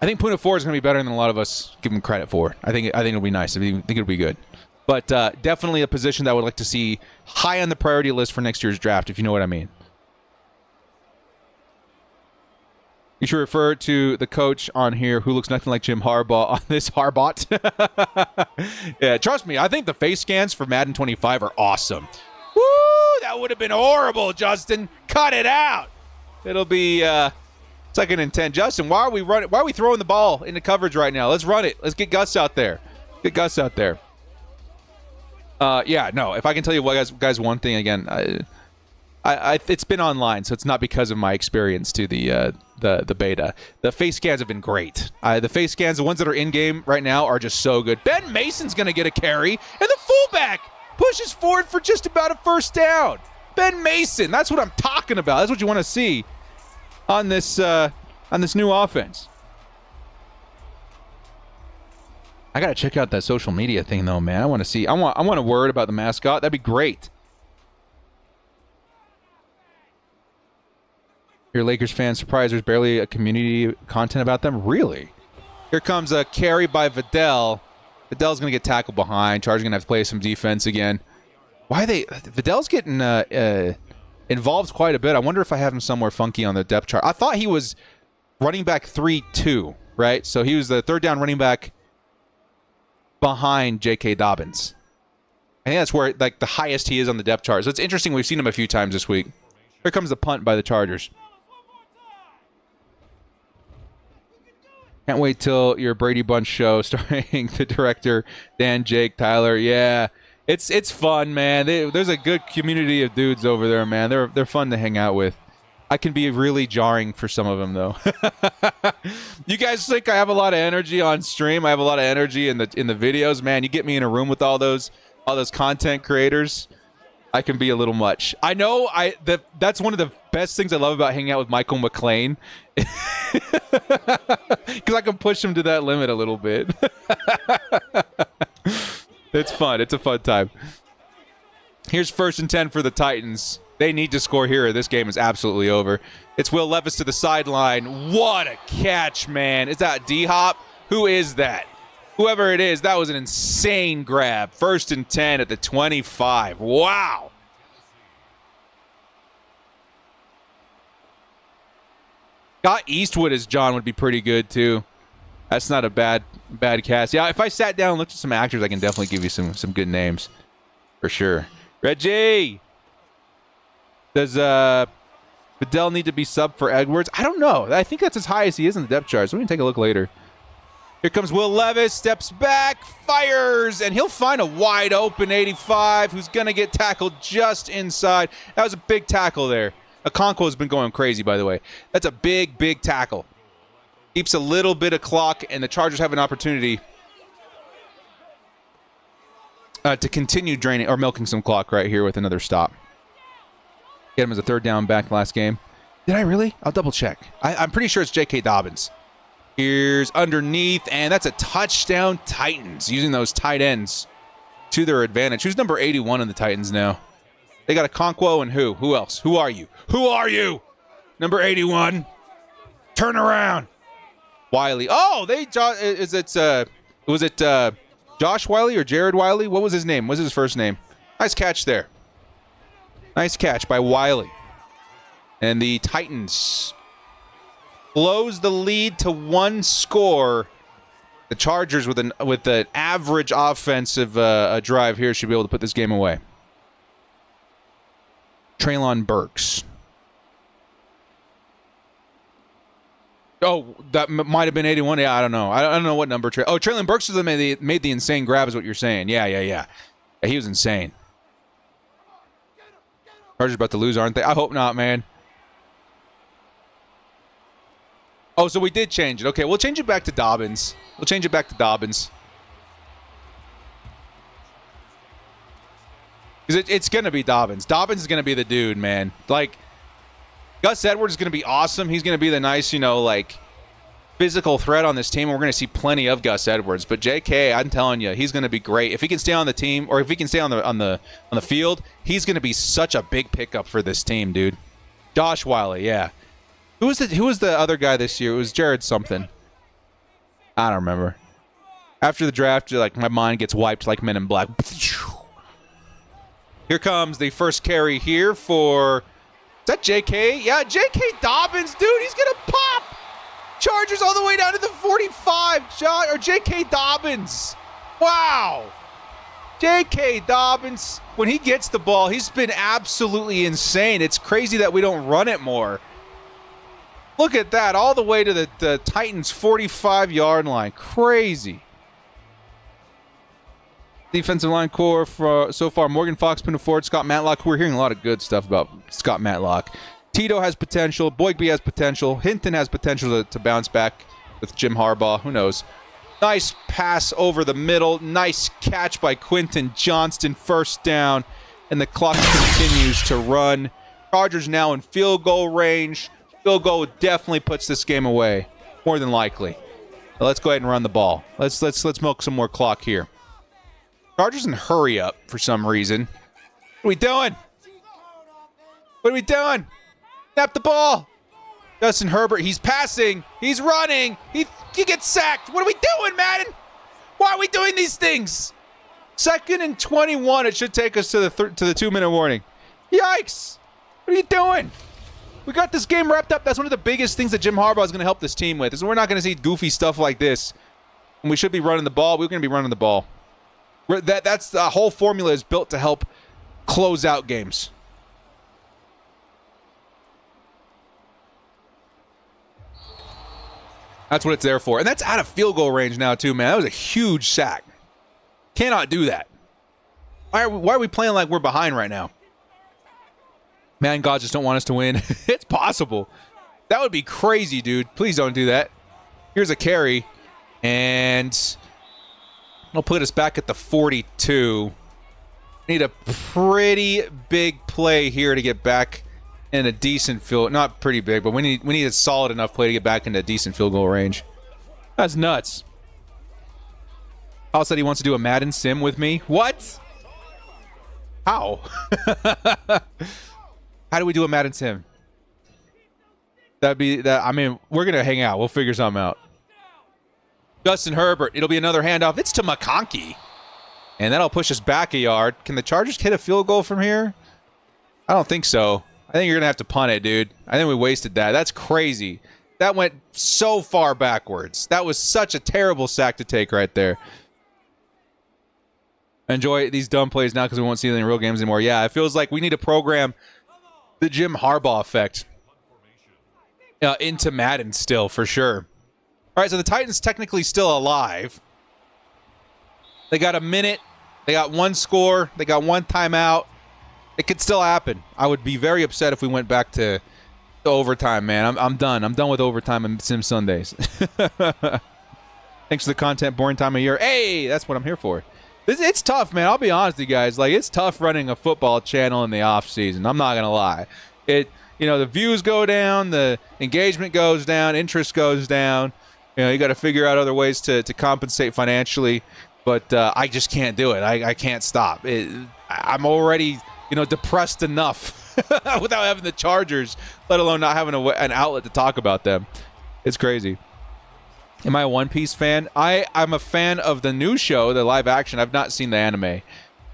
think Poona Ford is going to be better than a lot of us give him credit for. I think it'll be nice. I think it'll be good. But definitely a position that I would like to see high on the priority list for next year's draft, if you know what I mean. You should refer to the coach on here who looks nothing like Jim Harbaugh on this Harbot. Yeah, trust me, I think the face scans for Madden 25 are awesome. Woo! That would have been horrible, Justin. Cut it out. It'll be 2nd and 10. Justin, why are we throwing the ball into coverage right now? Let's run it. Let's get Gus out there. Yeah, no, if I can tell you what, guys, one thing again, it's been online, so it's not because of my experience to the beta. The face scans have been great. The face scans, the ones that are in game right now, are just so good. Ben Mason's going to get a carry, and the fullback pushes forward for just about a 1st down. Ben Mason, that's what I'm talking about. That's what you want to see on this new offense. I gotta check out that social media thing though, man. I want a word about the mascot. That'd be great. Your Lakers fans surprised there's barely a community content about them? Really? Here comes a carry by Vidal. Vidal's gonna get tackled behind. Chargers gonna have to play some defense again. Vidal's getting involved quite a bit. I wonder if I have him somewhere funky on the depth chart. I thought he was running back 3-2, right? So he was the 3rd down running back behind J.K. Dobbins. I think that's where like the highest he is on the depth chart. So it's interesting. We've seen him a few times this week. Here comes the punt by the Chargers. Can't wait till your Brady Bunch show starring the director Dan, Jake, Tyler. Yeah, it's fun, man. There's a good community of dudes over there, man. They're fun to hang out with. I can be really jarring for some of them, though. You guys think I have a lot of energy on stream? I have a lot of energy in the videos, man. You get me in a room with all those content creators, I can be a little much. I know that's one of the best things I love about hanging out with Michael McLean, because I can push him to that limit a little bit. It's fun. It's a fun time. Here's 1st and 10 for the Titans. They need to score here. This game is absolutely over. It's Will Levis to the sideline. What a catch, man. Is that D-Hop? Who is that? Whoever it is, that was an insane grab. 1st and 10 at the 25. Wow. Scott Eastwood as John would be pretty good, too. That's not a bad cast. Yeah, if I sat down and looked at some actors, I can definitely give you some good names. For sure. Reggie! Does Vidal need to be sub for Edwards? I don't know. I think that's as high as he is in the depth chart, so we can take a look later. Here comes Will Levis, steps back, fires, and he'll find a wide open 85 who's going to get tackled just inside. That was a big tackle there. Okonkwo's been going crazy, by the way. That's a big, big tackle. Keeps a little bit of clock, and the Chargers have an opportunity to continue draining or milking some clock right here with another stop. Get him as a third down back last game. Did I really? I'll double check. I'm pretty sure it's J.K. Dobbins. Here's underneath, and that's a touchdown. Titans using those tight ends to their advantage. Who's number 81 in the Titans now? They got Okonkwo and who? Who else? Who are you? Who are you? Number 81. Turn around. Wiley. Oh, was it Josh Wiley or Jared Wiley? What was his name? What was his first name? Nice catch there. Nice catch by Wiley. And the Titans blows the lead to one score. The Chargers with an average offensive drive here should be able to put this game away. Treylon Burks. Oh, that might have been 81. Yeah, I don't know. I don't know what number. Treylon Burks was the made the insane grab is what you're saying. Yeah. He was insane. Chargers about to lose, aren't they? I hope not, man. Oh, so we did change it. Okay, we'll change it back to Dobbins. Because it's going to be Dobbins. Dobbins is going to be the dude, man. Like, Gus Edwards is going to be awesome. He's going to be the nice, physical threat on this team. We're going to see plenty of Gus Edwards. But J.K., I'm telling you, he's going to be great. If he can stay on the team, or if he can stay on the field, he's going to be such a big pickup for this team, dude. Josh Wiley, yeah. Who was the other guy this year? It was Jared something. I don't remember. After the draft, my mind gets wiped like Men in Black. Here comes the first carry here for... Is that J.K.? Yeah, J.K. Dobbins, dude. He's going to pop. Chargers all the way down to the 45. J.K. Dobbins. Wow. J.K. Dobbins, when he gets the ball, he's been absolutely insane. It's crazy that we don't run it more. Look at that, all the way to the Titans' 45-yard line. Crazy. Defensive line core for so far: Morgan Fox, Pinto Ford, Scott Matlock. We're hearing a lot of good stuff about Scott Matlock. Tito has potential. Boygby has potential. Hinton has potential to bounce back with Jim Harbaugh. Who knows? Nice pass over the middle. Nice catch by Quentin Johnston. First down. And the clock continues to run. Chargers now in field goal range. Field goal definitely puts this game away, more than likely. Now let's go ahead and run the ball. Let's milk some more clock here. Chargers in hurry up for some reason. What are we doing? What are we doing? Snap the ball. Justin Herbert, he's passing. He's running. He gets sacked. What are we doing, Madden? Why are we doing these things? 2nd and 21. It should take us to the 2-minute warning. Yikes. What are you doing? We got this game wrapped up. That's one of the biggest things that Jim Harbaugh is going to help this team with. Is we're not going to see goofy stuff like this. And we should be running the ball. We're going to be running the ball. That's the whole formula is built to help close out games. That's what it's there for. And that's out of field goal range now, too, man. That was a huge sack. Cannot do that. Why are we playing like we're behind right now? Man, God just don't want us to win. It's possible. That would be crazy, dude. Please don't do that. Here's a carry. And I'll put us back at the 42. Need a pretty big play here to get back in a decent field. Not pretty big, but we need a solid enough play to get back into a decent field goal range. That's nuts. Paul said he wants to do a Madden sim with me. What? How? How do we do a Madden sim? That'd be that. I mean, we're gonna hang out. We'll figure something out. Justin Herbert. It'll be another handoff. It's to McConkey, and that'll push us back a yard. Can the Chargers hit a field goal from here? I don't think so. I think you're gonna have to punt it, dude. I think we wasted that. That's crazy. That went so far backwards. That was such a terrible sack to take right there. Enjoy these dumb plays now because we won't see them in real games anymore. Yeah, it feels like we need to program the Jim Harbaugh effect into Madden still, for sure. All right, so the Titans technically still alive. They got a minute. They got one score. They got one timeout. It could still happen. I would be very upset if we went back to overtime, man. I'm done. I'm done with overtime and Sim Sundays. Thanks for the content, boring time of year. Hey, that's what I'm here for. It's tough, man. I'll be honest with you guys. Like, it's tough running a football channel in the off season. I'm not gonna lie. The views go down, the engagement goes down, interest goes down. You got to figure out other ways to compensate financially. But I just can't do it. I can't stop. I'm already, depressed enough without having the Chargers, let alone not having an outlet to talk about them. It's crazy. Am I a One Piece fan? I'm a fan of the new show, the live action. I've not seen the anime.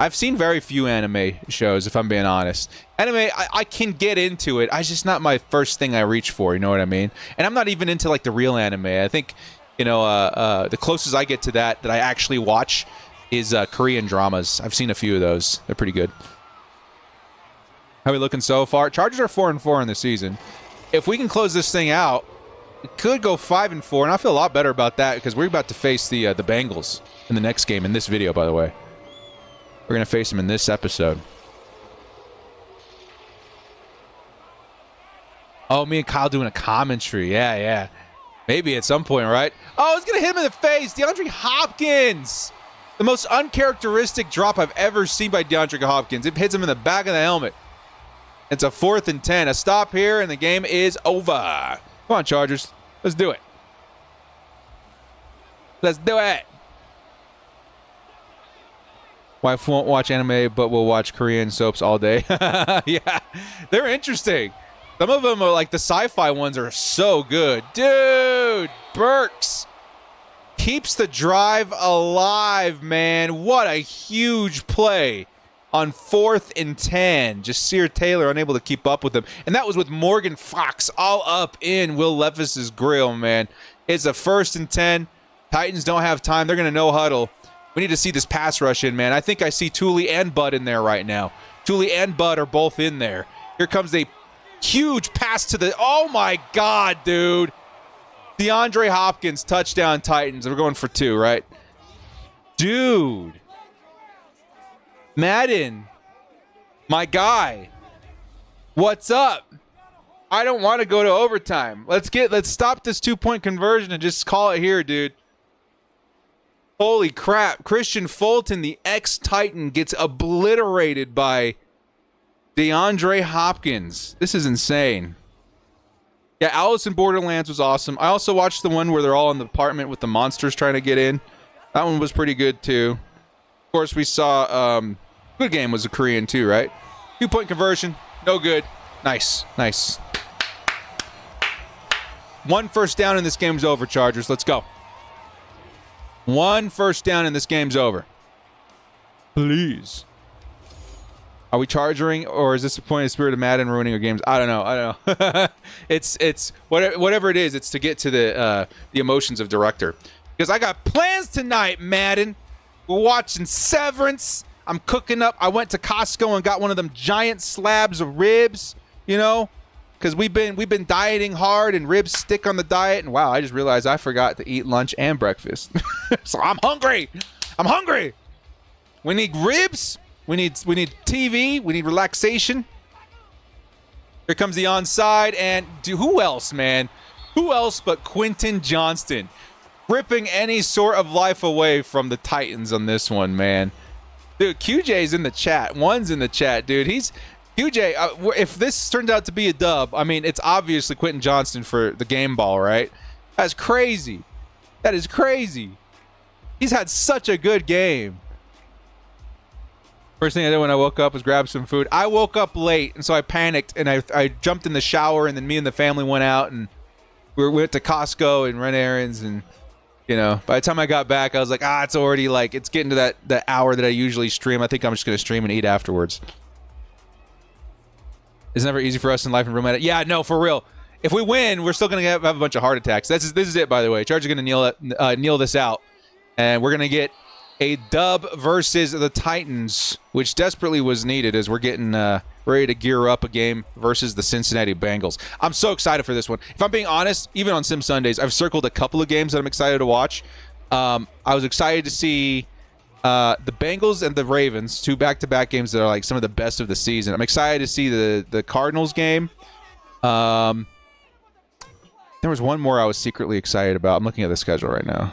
I've seen very few anime shows, if I'm being honest. Anime, I can get into it. It's just not my first thing I reach for, you know what I mean? And I'm not even into, like, the real anime. I think, the closest I get to that I actually watch is Korean dramas. I've seen a few of those. They're pretty good. How are we looking so far? Chargers are 4-4 in the season. If we can close this thing out, it could go 5-4, and I feel a lot better about that because we're about to face the Bengals in the next game, in this video, by the way. We're going to face them in this episode. Oh, me and Kyle doing a commentary. Yeah. Maybe at some point, right? Oh, it's going to hit him in the face. DeAndre Hopkins. The most uncharacteristic drop I've ever seen by DeAndre Hopkins. It hits him in the back of the helmet. It's a 4th and 10. A stop here, and the game is over. Come on, Chargers. Let's do it. Let's do it. Wife won't watch anime, but will watch Korean soaps all day. Yeah, they're interesting. Some of them are like the sci-fi ones are so good. Dude, Burks keeps the drive alive, man. What a huge play on 4th and 10. Jasir Taylor unable to keep up with him. And that was with Morgan Fox all up in Will Levis's grill, man. It's a 1st and 10. Titans don't have time. They're going to no huddle. We need to see this pass rush in, man. I think I see Thule and Bud in there right now. Thule and Bud are both in there. Here comes a huge pass to the... Oh, my God, dude. DeAndre Hopkins, touchdown Titans. We're going for 2, right? Dude. Madden. My guy. What's up? I don't want to go to overtime. Let's stop this 2-point conversion and just call it here, dude. Holy crap. Christian Fulton, the ex-Titan, gets obliterated by DeAndre Hopkins. This is insane. Yeah, Alice in Borderlands was awesome. I also watched the one where they're all in the apartment with the monsters trying to get in. That one was pretty good, too. Of course, we saw... Good Game was a Korean, too, right? 2-point conversion. No good. Nice. 1 first down and this game's over, Chargers. Let's go. 1 first down and this game's over. Please. Are we charging, or is this a point of spirit of Madden ruining our games? I don't know. It's whatever it is. It's to get to the emotions of director. Because I got plans tonight, Madden. We're watching Severance. I'm cooking up. I went to Costco and got one of them giant slabs of ribs. Because we've been dieting hard and ribs stick on the diet. And wow, I just realized I forgot to eat lunch and breakfast. So I'm hungry. We need ribs. We need TV. We need relaxation. Here comes the onside. And who else, man? Who else but Quentin Johnston? Ripping any sort of life away from the Titans on this one, man. Dude, QJ's in the chat. One's in the chat, dude. QJ, if this turns out to be a dub, I mean, it's obviously Quentin Johnston for the game ball, right? That's crazy. That is crazy. He's had such a good game. First thing I did when I woke up was grab some food. I woke up late, and so I panicked, and I jumped in the shower, and then me and the family went out, and we went to Costco and ran errands, and, by the time I got back, I was like, it's already, it's getting to that hour that I usually stream. I think I'm just going to stream and eat afterwards. It's never easy for us in life and room at it. Yeah, no, for real. If we win, we're still going to have a bunch of heart attacks. This is it, by the way. Chargers are going to kneel this out. And we're going to get a dub versus the Titans, which desperately was needed as we're getting ready to gear up a game versus the Cincinnati Bengals. I'm so excited for this one. If I'm being honest, even on Sim Sundays, I've circled a couple of games that I'm excited to watch. I was excited to see the Bengals and the Ravens, 2 back-to-back games that are like some of the best of the season. I'm excited to see the Cardinals game. There was one more I was secretly excited about. I'm looking at the schedule right now.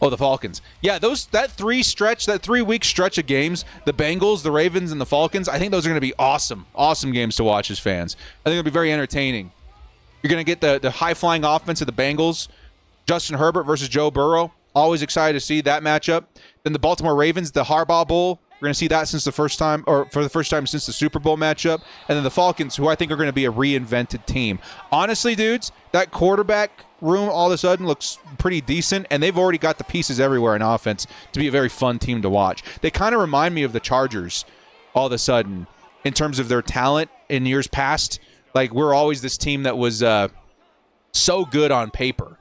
Oh, the Falcons. Yeah, that 3-week stretch of games, the Bengals, the Ravens, and the Falcons, I think those are going to be awesome games to watch as fans. I think it'll be very entertaining. You're going to get the high-flying offense of the Bengals, Justin Herbert versus Joe Burrow. Always excited to see that matchup. Then the Baltimore Ravens, the Harbaugh Bowl. We're going to see that for the first time since the Super Bowl matchup. And then the Falcons, who I think are going to be a reinvented team. Honestly, dudes, that quarterback room all of a sudden looks pretty decent, and they've already got the pieces everywhere in offense to be a very fun team to watch. They kind of remind me of the Chargers all of a sudden in terms of their talent in years past. Like, we're always this team that was so good on paper.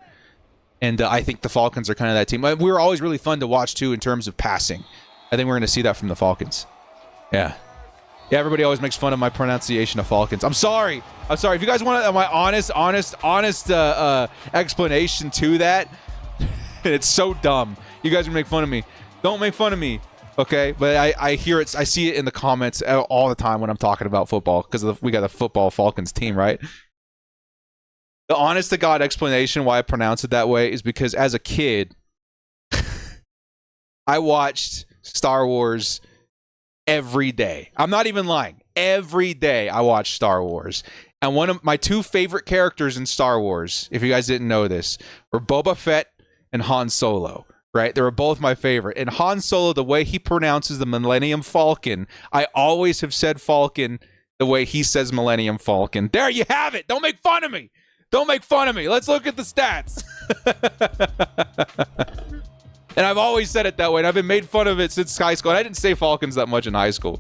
And I think the Falcons are kind of that team. We were always really fun to watch, too, in terms of passing. I think we're going to see that from the Falcons. Yeah. Yeah, everybody always makes fun of my pronunciation of Falcons. I'm sorry. If you guys want my honest explanation to that, it's so dumb. You guys make fun of me. Don't make fun of me, okay? But I hear it. I see it in the comments all the time when I'm talking about football because we got the football Falcons team, right? The honest-to-God explanation why I pronounce it that way is because as a kid, I watched Star Wars every day. I'm not even lying. Every day I watched Star Wars. And one of my 2 favorite characters in Star Wars, if you guys didn't know this, were Boba Fett and Han Solo, right? They were both my favorite. And Han Solo, the way he pronounces the Millennium Falcon, I always have said Falcon the way he says Millennium Falcon. There you have it. Don't make fun of me. Don't make fun of me. Let's look at the stats. And I've always said it that way, and I've been made fun of it since high school. And I didn't say Falcons that much in high school,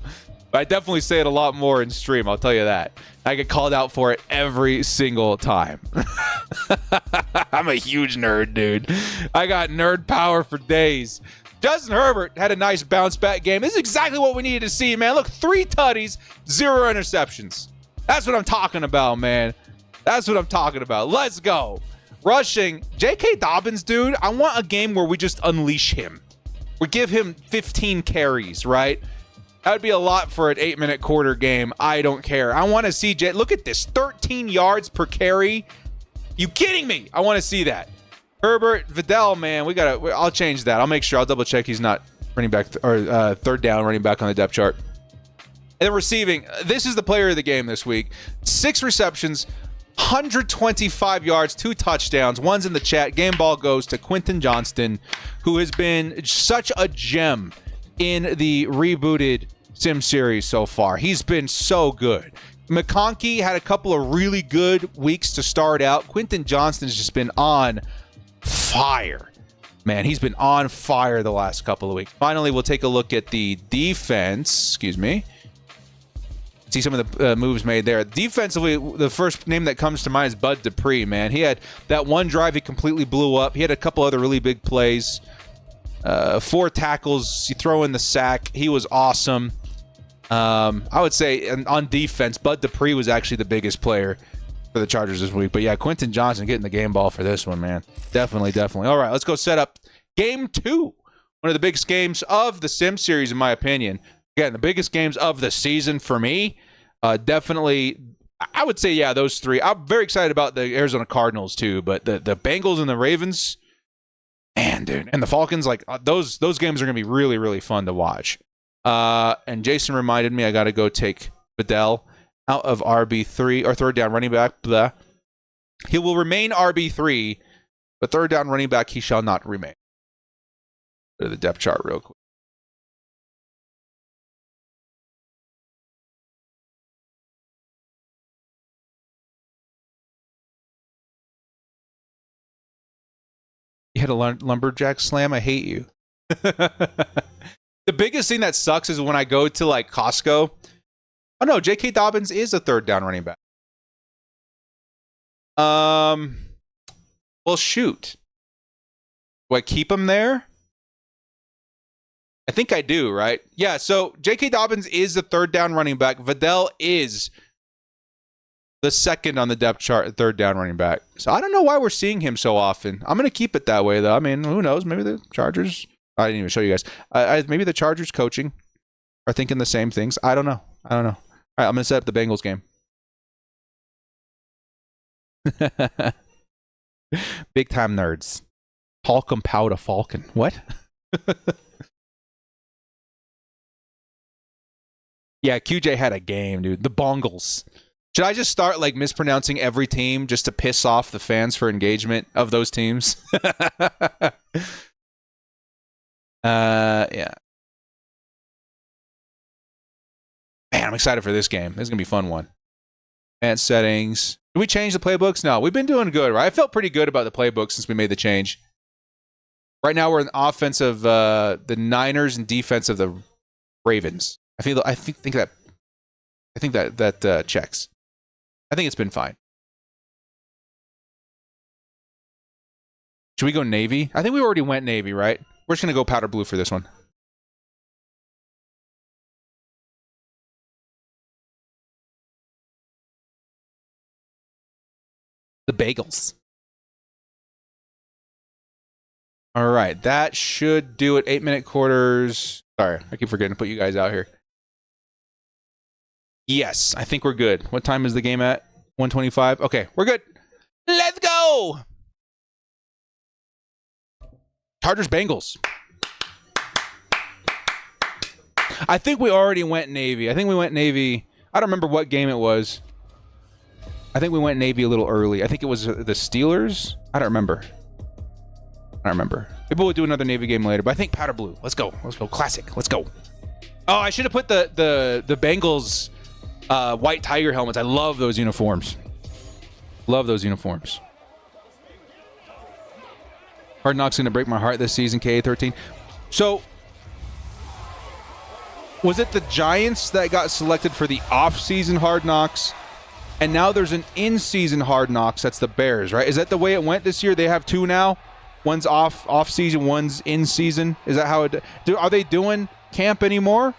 but I definitely say it a lot more in stream, I'll tell you that. I get called out for it every single time. I'm a huge nerd, dude. I got nerd power for days. Justin Herbert had a nice bounce-back game. This is exactly what we needed to see, man. Look, 3 tutties, 0 interceptions. That's what I'm talking about, man. That's what I'm talking about. Let's go. Rushing, J.K. Dobbins, dude, I want a game where we just unleash him. We give him 15 carries, right? That would be a lot for an 8-minute quarter game. I don't care. I want to see look at this, 13 yards per carry. You kidding me? I want to see that. Herbert, Vidal, man, I'll change that. I'll make sure. I'll double check he's not running back or third down running back on the depth chart. And then receiving, this is the player of the game this week. 6 receptions, 125 yards, 2 touchdowns. One's in the chat. Game ball goes to Quentin Johnston, who has been such a gem in the rebooted Sim series so far. He's been so good. McConkey had a couple of really good weeks to start out. Quentin Johnston's just been on fire. Man, he's been on fire the last couple of weeks. Finally, we'll take a look at the defense. Excuse me. See some of the moves made there. Defensively, the first name that comes to mind is Bud Dupree, man. He had that one drive he completely blew up. He had a couple other really big plays. 4 tackles. You throw in the sack. He was awesome. I would say on defense, Bud Dupree was actually the biggest player for the Chargers this week. But yeah, Quentin Johnson getting the game ball for this one, man. Definitely. All right, let's go set up game 2. One of the biggest games of the Sim series, in my opinion. Again, the biggest games of the season for me. Definitely, I would say, yeah, those 3. I'm very excited about the Arizona Cardinals, too. But the Bengals and the Ravens, man, dude. And the Falcons, like, those games are going to be really, really fun to watch. And Jason reminded me I got to go take Vidal out of RB3, or third down running back. Blah. He will remain RB3, but third down running back he shall not remain. Go to the depth chart real quick. You had a lumberjack slam? I hate you. The biggest thing that sucks is when I go to, like, Costco. Oh, no, J.K. Dobbins is a third down running back. Well, shoot. Do I keep him there? I think I do, right? Yeah, so J.K. Dobbins is the third down running back. Vidal is the second on the depth chart, third down running back. So I don't know why we're seeing him so often. I'm going to keep it that way, though. I mean, who knows? Maybe the Chargers... I didn't even show you guys. Maybe the Chargers coaching are thinking the same things. I don't know. All right, I'm going to set up the Bengals game. Big time nerds. Holcomb Pow to Falcon. What? Yeah, QJ had a game, dude. The Bengals. Should I just start like mispronouncing every team just to piss off the fans for engagement of those teams? Yeah. Man, I'm excited for this game. This is going to be a fun one. Advanced settings. Did we change the playbooks? No, we've been doing good, right? I felt pretty good about the playbook since we made the change. Right now, we're in offense of the Niners and defense of the Ravens. I think that checks. I think it's been fine. Should we go Navy? I think we already went Navy, right? We're just going to go powder blue for this one. The Bengals. All right, that should do it. 8-minute quarters. Sorry, I keep forgetting to put you guys out here. Yes, I think we're good. What time is the game at? 1:25? Okay, we're good. Let's go! Chargers Bengals. I think we already went Navy. I think we went Navy. I don't remember what game it was. I think we went Navy a little early. I think it was the Steelers. I don't remember. Maybe we'll do another Navy game later, but I think powder blue. Let's go. Classic. Let's go. Oh, I should have put the Bengals white tiger helmets. I love those uniforms. Hard Knocks going to break my heart this season, KA13. So, was it the Giants that got selected for the off-season Hard Knocks? And now there's an in-season Hard Knocks. That's the Bears, right? Is that the way it went this year? They have two now? One's off-season, one's in-season? Is that how it... Are they doing camp anymore?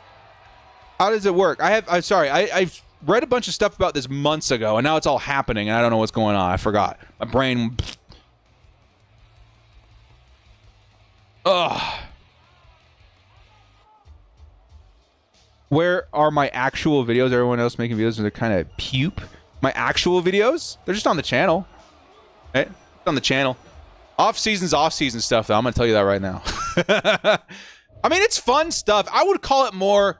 How does it work? I've read a bunch of stuff about this months ago, and now it's all happening, and I don't know what's going on. I forgot. My brain... Ugh. Where are my actual videos? Everyone else making videos and they're kind of pupe. My actual videos? They're just on the channel. Right? It's on the channel. Off-season's off-season stuff, though. I'm going to tell you that right now. I mean, it's fun stuff. I would call it more...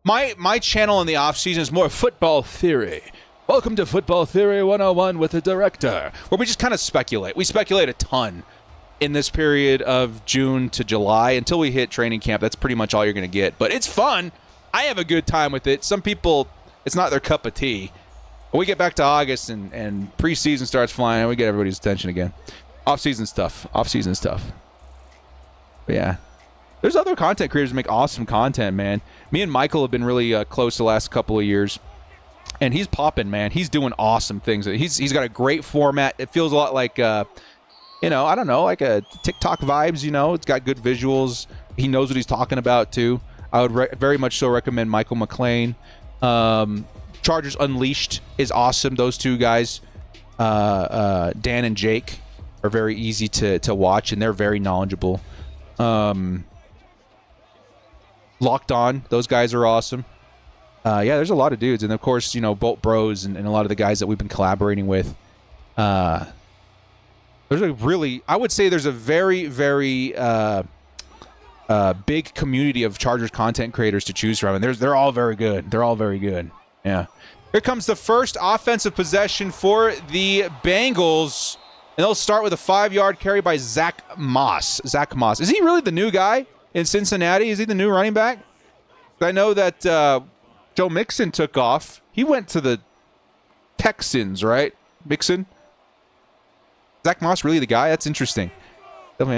My channel in the off-season is more football theory. Welcome to Football Theory 101 with the director, where we just kind of speculate. We speculate a ton in this period of June to July until we hit training camp. That's pretty much all you're going to get. But it's fun. I have a good time with it. Some people, it's not their cup of tea. When we get back to August and preseason starts flying, we get everybody's attention again. Off-season stuff. But yeah. There's other content creators that make awesome content, man. Me and Michael have been really close the last couple of years. And he's popping, man. He's doing awesome things. He's got a great format. It feels a lot like, I don't know, like a TikTok vibes, It's got good visuals. He knows what he's talking about, too. I would very much so recommend Michael McLean. Chargers Unleashed is awesome. Those two guys, Dan and Jake, are very easy to watch, and they're very knowledgeable. Locked On, those guys are awesome. Yeah, there's a lot of dudes. And, of course, Bolt Bros and a lot of the guys that we've been collaborating with. There's a very, very big community of Chargers content creators to choose from. And they're all very good. Yeah. Here comes the first offensive possession for the Bengals. And they'll start with a 5-yard carry by Zach Moss. Is he really the new guy in Cincinnati? Is he the new running back? I know that Joe Mixon took off. He went to the Texans, right? Mixon? Zach Moss really the guy? That's interesting. Definitely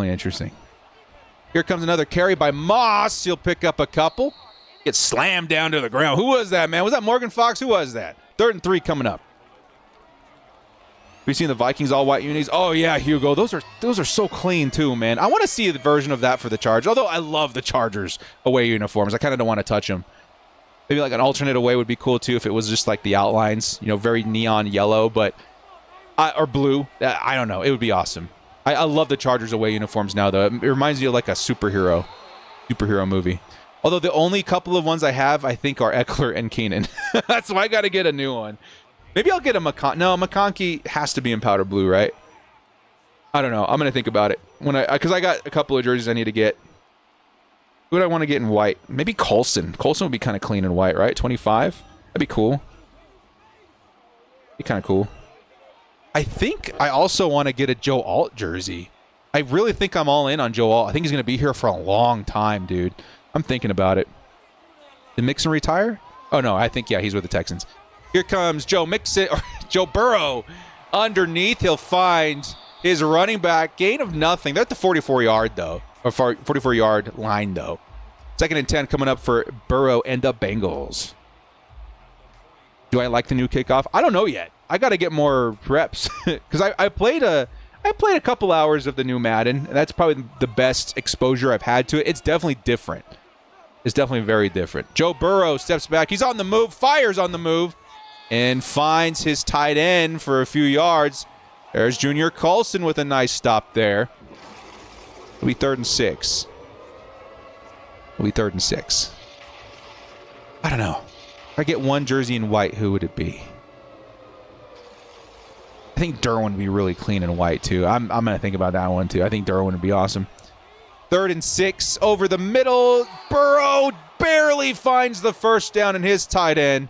interesting. Here comes another carry by Moss. He'll pick up a couple. Gets slammed down to the ground. Who was that, man? Was that Morgan Fox? Who was that? 3rd and 3 coming up. We've seen the Vikings all white unis. Oh yeah, Hugo. Those are so clean too, man. I want to see the version of that for the Chargers. Although I love the Chargers away uniforms. I kind of don't want to touch them. Maybe like an alternate away would be cool too if it was just like the outlines, you know, very neon yellow, but or blue. I don't know. It would be awesome. I love the Chargers away uniforms now though. It reminds me of like a superhero movie. Although the only couple of ones I have, I think, are Eckler and Keenan. That's why I got to get a new one. Maybe I'll get a McConkey. No, McConkey has to be in powder blue, right? I don't know. I'm going to think about it. Because I got a couple of jerseys I need to get. Who would I want to get in white? Maybe Colson. Colson would be kind of clean in white, right? 25? That'd be cool. Be kind of cool. I think I also want to get a Joe Alt jersey. I really think I'm all in on Joe Alt. I think he's going to be here for a long time, dude. I'm thinking about it. Did Mixon retire? Oh, no. I think, yeah, he's with the Texans. Here comes Joe Mixon, or Joe Burrow. Underneath, he'll find his running back. Gain of nothing. They're at the 44-yard, though. Or 44-yard line, though. 2nd and 10 coming up for Burrow and the Bengals. Do I like the new kickoff? I don't know yet. I got to get more reps. Because I played a couple hours of the new Madden. And that's probably the best exposure I've had to it. It's definitely different. It's definitely very different. Joe Burrow steps back. He's on the move. Fires on the move. And finds his tight end for a few yards. There's Junior Colson with a nice stop there. It'll be 3rd and 6. It'll be 3rd and 6. I don't know. If I get one jersey in white, who would it be? I think Derwin would be really clean in white, too. I'm going to think about that one, too. I think Derwin would be awesome. 3rd and 6 over the middle. Burrow barely finds the first down in his tight end.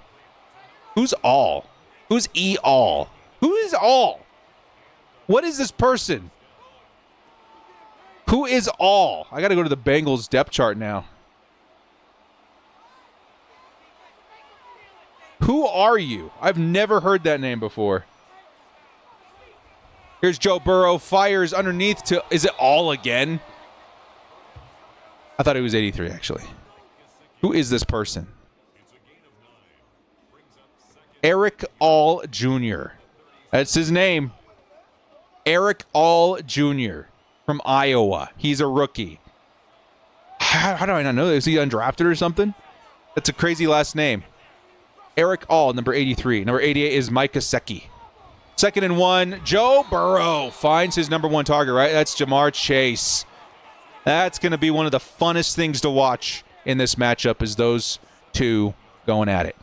Who's all? Who's E-all? Who is all? What is this person? Who is all? I got to go to the Bengals depth chart now. Who are you? I've never heard that name before. Here's Joe Burrow. Fires underneath to... Is it all again? I thought it was 83, actually. Who is this person? Eric All Jr. That's his name. Eric All Jr. from Iowa. He's a rookie. How do I not know this? Is he undrafted or something? That's a crazy last name. Eric All, number 83. Number 88 is Mike Gesicki. 2nd and 1. Joe Burrow finds his number 1 target, right? That's Jamar Chase. That's going to be one of the funnest things to watch in this matchup is those two going at it.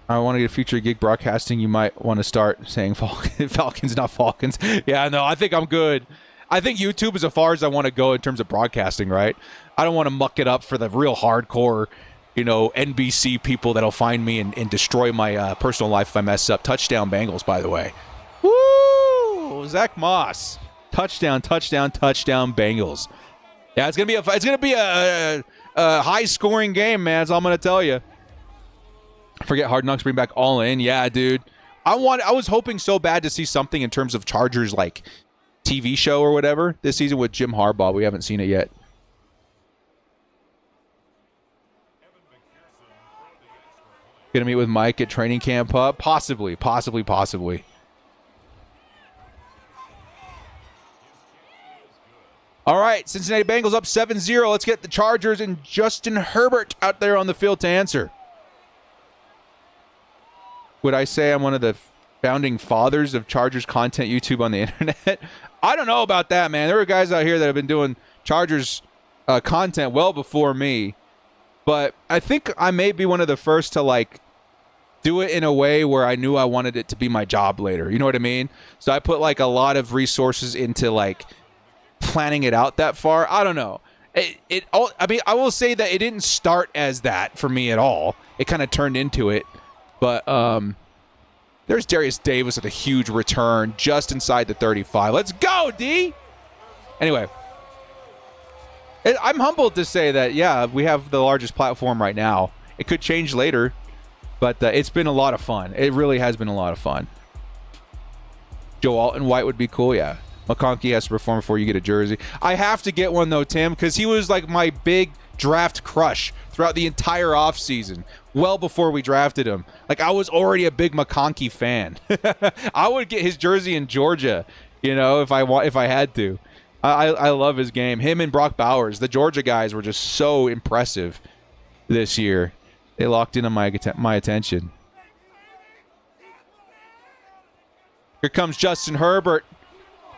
I want to get a future gig broadcasting. You might want to start saying Falcons, not Falcons. Yeah, no, I think I'm good. I think YouTube is as far as I want to go in terms of broadcasting, right? I don't want to muck it up for the real hardcore, NBC people that'll find me and destroy my personal life if I mess up. Touchdown Bengals, by the way. Woo! Zach Moss. Touchdown Bengals. Yeah, it's gonna be a high-scoring game, man. That's all I'm gonna tell you. Forget Hard Knocks, bring back All In. Yeah, dude. I was hoping so bad to see something in terms of Chargers like TV show or whatever this season with Jim Harbaugh. We haven't seen it yet. Gonna meet with Mike at training camp? Possibly. All right, Cincinnati Bengals up 7-0. Let's get the Chargers and Justin Herbert out there on the field to answer. Would I say I'm one of the founding fathers of Chargers content YouTube on the internet? I don't know about that, man. There are guys out here that have been doing Chargers content well before me. But I think I may be one of the first to, do it in a way where I knew I wanted it to be my job later. You know what I mean? So I put, a lot of resources into, planning it out that far. I don't know. I will say that it didn't start as that for me at all. It kind of turned into it. But there's Darius Davis with a huge return just inside the 35. Let's go, D! Anyway, I'm humbled to say that, yeah, we have the largest platform right now. It could change later, but it's been a lot of fun. It really has been a lot of fun. Joe Alton White would be cool, yeah. McConkey has to perform before you get a jersey. I have to get one, though, Tim, because he was like my big draft crush throughout the entire offseason, well before we drafted him. Like, I was already a big McConkey fan. I would get his jersey in Georgia, if I had to. I love his game. Him and Brock Bowers, the Georgia guys, were just so impressive this year. They locked into my attention. Here comes Justin Herbert.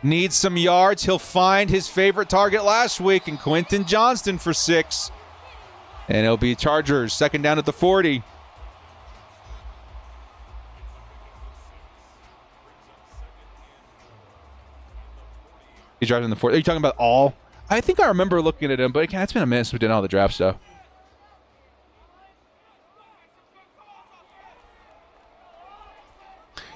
Needs some yards. He'll find his favorite target last week in Quentin Johnston for 6. And it'll be Chargers, second down at the 40. He drives in the 40. Are you talking about all? I think I remember looking at him, but it's been a minute since we did all the draft stuff.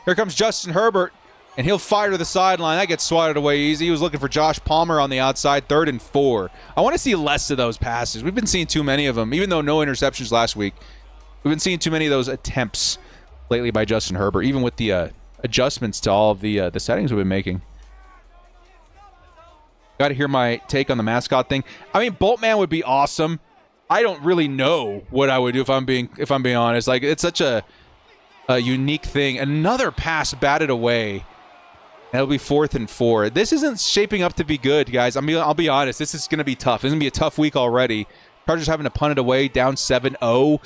Here comes Justin Herbert, and he'll fire to the sideline. That gets swatted away easy. He was looking for Josh Palmer on the outside, 3rd and 4. I want to see less of those passes. We've been seeing too many of them, even though no interceptions last week. We've been seeing too many of those attempts lately by Justin Herbert, even with the adjustments to all of the settings we've been making. Got to hear my take on the mascot thing. I mean, Boltman would be awesome. I don't really know what I would do if I'm being honest. Like, it's such a unique thing. Another pass batted away. That'll be 4th and 4. This isn't shaping up to be good, guys. I'll be honest. This is going to be tough. This is going to be a tough week already. Chargers having to punt it away, down 7-0.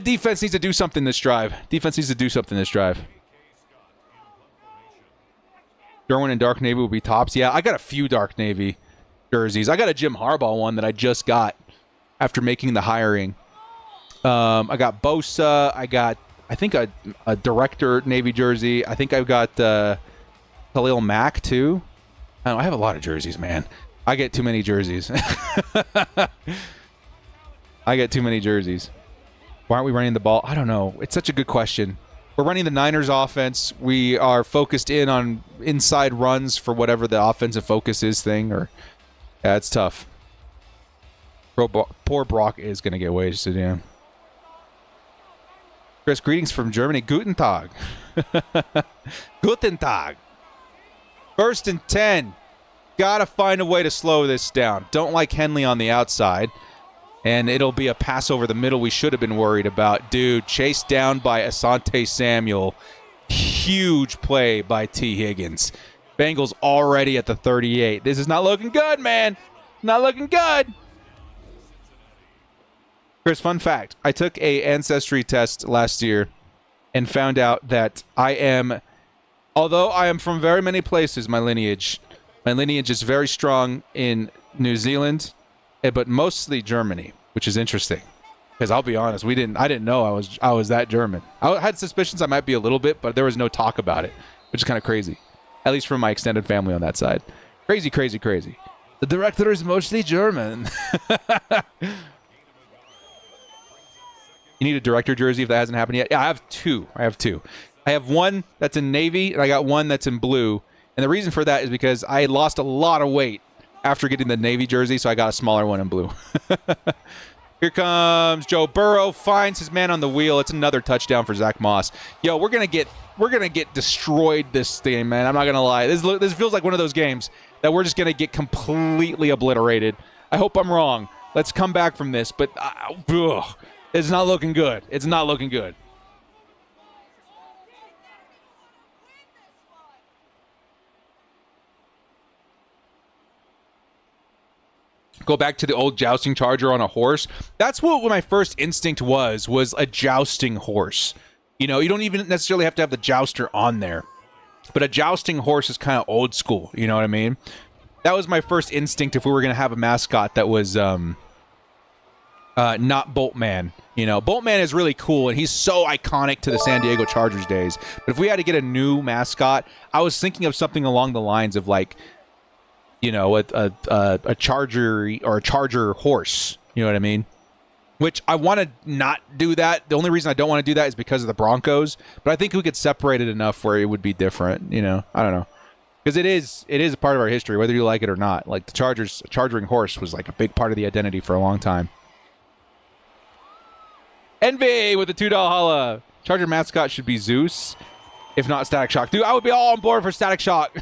Defense needs to do something this drive. Derwin and Dark Navy will be tops. Yeah, I got a few Dark Navy jerseys. I got a Jim Harbaugh one that I just got after making the hiring. I got Bosa. I got, I think, a Director Navy jersey. I think I've got Khalil Mack, too. I have a lot of jerseys, man. I get too many jerseys. Why aren't we running the ball? I don't know. It's such a good question. We're running the Niners offense. We are focused in on inside runs for whatever the offensive focus is thing. Yeah, it's tough. Poor Brock is going to get wasted, yeah. Chris, greetings from Germany. Guten Tag. Guten Tag. 1st and 10. Got to find a way to slow this down. Don't like Henley on the outside. And it'll be a pass over the middle we should have been worried about. Dude, chased down by Asante Samuel. Huge play by T. Higgins. Bengals already at the 38. This is not looking good, man. Not looking good. Chris, fun fact. I took a ancestry test last year and found out that although I am from very many places, my lineage is very strong in New Zealand, but mostly Germany, which is interesting. Because I'll be honest, I didn't know I was that German. I had suspicions I might be a little bit, but there was no talk about it, which is kind of crazy. At least from my extended family on that side. Crazy, crazy, crazy. The director is mostly German. You need a director jersey if that hasn't happened yet? Yeah, I have two. I have one that's in navy, and I got one that's in blue. And the reason for that is because I lost a lot of weight after getting the navy jersey, so I got a smaller one in blue. Here comes Joe Burrow, finds his man on the wheel. It's another touchdown for Zach Moss. Yo, we're gonna get destroyed this game, man. I'm not gonna lie. This feels like one of those games that we're just gonna get completely obliterated. I hope I'm wrong. Let's come back from this, but it's not looking good. It's not looking good. Go back to the old jousting charger on a horse. That's what my first instinct was a jousting horse. You know, you don't even necessarily have to have the jouster on there, but a jousting horse is kind of old school. You know what I mean? That was my first instinct if we were going to have a mascot that was not Boltman. You know, Boltman is really cool, and he's so iconic to the San Diego Chargers days. But if we had to get a new mascot, I was thinking of something along the lines of like, you know, a charger or a charger horse. You know what I mean? Which I want to not do that. The only reason I don't want to do that is because of the Broncos. But I think we could separate it enough where it would be different. You know, I don't know. Because it is a part of our history, whether you like it or not. Like the Chargers, charging horse was like a big part of the identity for a long time. Envy with the $2 holla. Charger mascot should be Zeus. if not Static Shock. Dude, I would be all on board for Static Shock.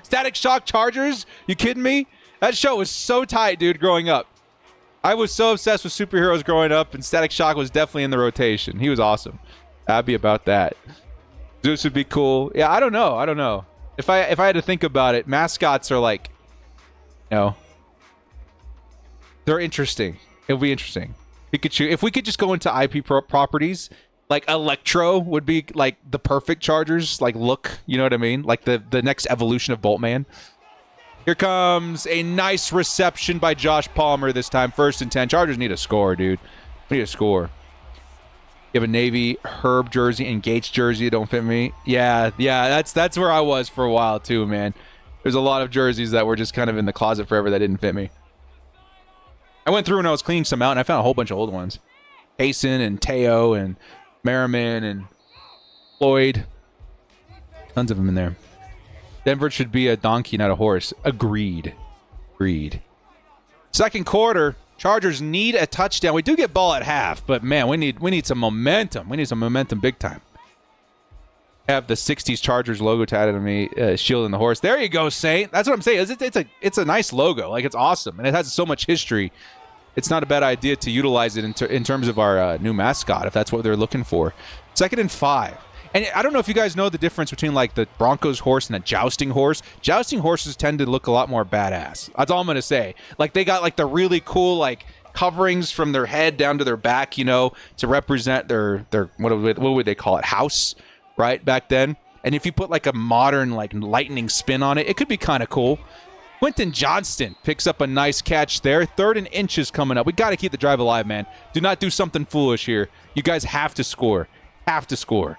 Static Shock Chargers? You kidding me? That show was so tight, dude, growing up. I was so obsessed with superheroes growing up, and Static Shock was definitely in the rotation. He was awesome. I'd be about that. Zeus would be cool. Yeah, I don't know. If I had to think about it, mascots are like, you know, they're interesting. It'll be interesting. Pikachu. If we could just go into IP properties, like Electro would be like the perfect Chargers, like look, you know what I mean? Like the next evolution of Boltman. Here comes a nice reception by Josh Palmer this time. 1st and 10. Chargers need a score, dude. We need a score. You have a Navy Herb jersey and Gates jersey. Don't fit me. Yeah. That's where I was for a while too, man. There's a lot of jerseys that were just kind of in the closet forever that didn't fit me. I went through and I was cleaning some out, and I found a whole bunch of old ones. Hasten and Teo and Merriman and Floyd. Tons of them in there. Denver should be a donkey, not a horse. Agreed. Second quarter, Chargers need a touchdown. We do get ball at half, but man, we need some momentum. We need some momentum big time. I have the 60s Chargers logo tatted on me, shielding the horse. There you go, Saint. That's what I'm saying. It's a nice logo. Like, it's awesome, and it has so much history. It's not a bad idea to utilize it in terms of our new mascot, if that's what they're looking for. 2nd and 5. And I don't know if you guys know the difference between, like, the Broncos horse and a jousting horse. Jousting horses tend to look a lot more badass. That's all I'm going to say. Like, they got, like, the really cool, like, coverings from their head down to their back, you know, to represent their what would they call it? House, right? Back then. And if you put, like, a modern, like, lightning spin on it, it could be kind of cool. Quentin Johnston picks up a nice catch there. 3rd and inches coming up. We got to keep the drive alive, man. Do not do something foolish here. You guys have to score. Have to score.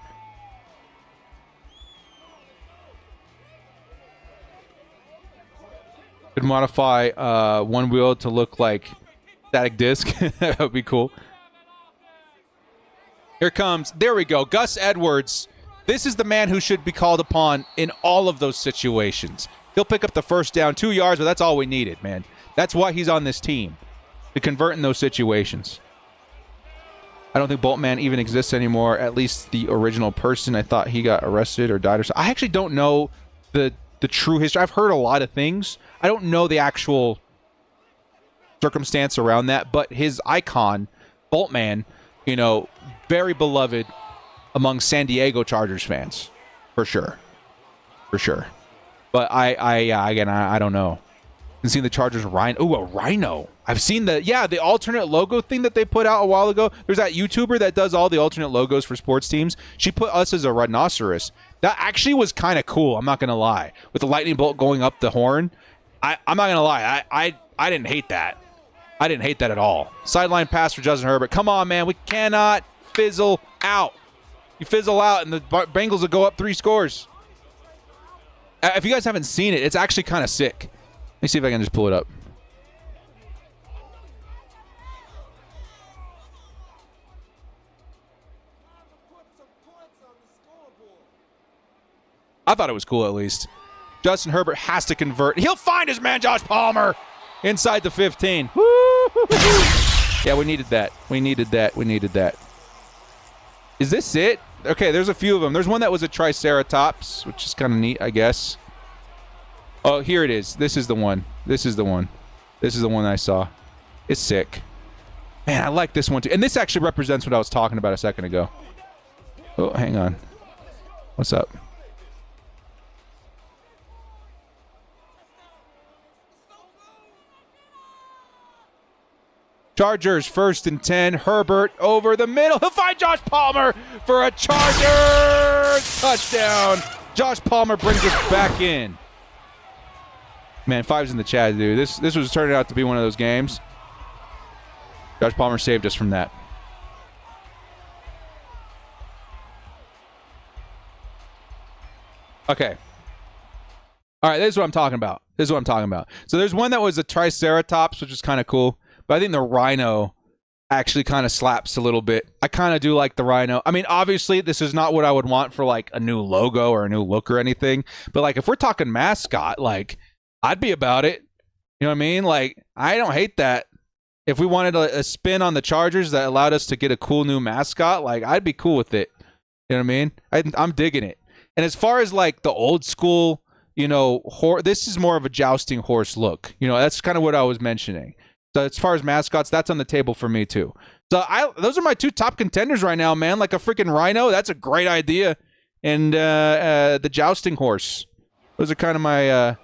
Could modify one wheel to look like static disc. That would be cool. Here comes, there we go, Gus Edwards. This is the man who should be called upon in all of those situations. He'll pick up the 1st down, 2 yards, but that's all we needed, man. That's why he's on this team, to convert in those situations. I don't think Boltman even exists anymore, at least the original person. I thought he got arrested or died or something. I actually don't know the true history. I've heard a lot of things. I don't know the actual circumstance around that, but his icon, Boltman, you know, very beloved among San Diego Chargers fans, for sure. But I don't know. I've seen the Chargers rhino. Ooh, a rhino. I've seen the alternate logo thing that they put out a while ago. There's that YouTuber that does all the alternate logos for sports teams. She put us as a rhinoceros. That actually was kind of cool. I'm not gonna lie. With the lightning bolt going up the horn, I'm not gonna lie. I didn't hate that. I didn't hate that at all. Sideline pass for Justin Herbert. Come on, man. We cannot fizzle out. You fizzle out, and the Bengals will go up 3 scores. If you guys haven't seen it, it's actually kind of sick. Let me see if I can just pull it up. I thought it was cool, at least. Justin Herbert has to convert. He'll find his man, Josh Palmer, inside the 15. Yeah, we needed that. We needed that. Is this it? Okay, there's a few of them. There's one that was a Triceratops, which is kind of neat, I guess. Oh, here it is. This is the one. This is the one I saw. It's sick. Man, I like this one, too. And this actually represents what I was talking about a second ago. Oh, hang on. What's up? Chargers 1st and 10. Herbert over the middle. He'll find Josh Palmer for a Chargers touchdown. Josh Palmer brings us back in. Man, 5's in the chat, dude. This was turning out to be one of those games. Josh Palmer saved us from that. Okay. All right, this is what I'm talking about. So there's one that was a Triceratops, which is kind of cool. But I think the Rhino actually kind of slaps a little bit. I kind of do like the Rhino. I mean, obviously, this is not what I would want for, like, a new logo or a new look or anything. But, like, if we're talking mascot, like, I'd be about it. You know what I mean? Like, I don't hate that. If we wanted a spin on the Chargers that allowed us to get a cool new mascot, like, I'd be cool with it. You know what I mean? I'm digging it. And as far as like the old school, this is more of a jousting horse look. That's kind of what I was mentioning. So as far as mascots, that's on the table for me too. So those are my 2 top contenders right now, man. Like a freaking rhino, that's a great idea. And the jousting horse, those are kind of my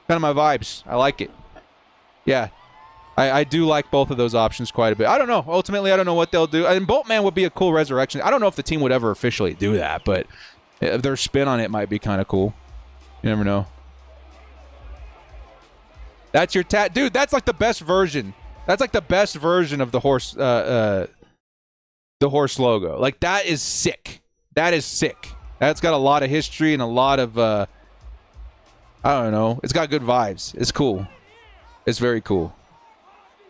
vibes. I like it. Yeah, I do like both of those options quite a bit. I don't know. Ultimately, I don't know what they'll do. And Boltman would be a cool resurrection. I don't know if the team would ever officially do that, but their spin on it might be kind of cool. You never know. That's your dude. That's like the best version. That's like the best version of the horse logo. Like, that is sick. That is sick. That's got a lot of history and a lot of I don't know. It's got good vibes. It's cool. It's very cool.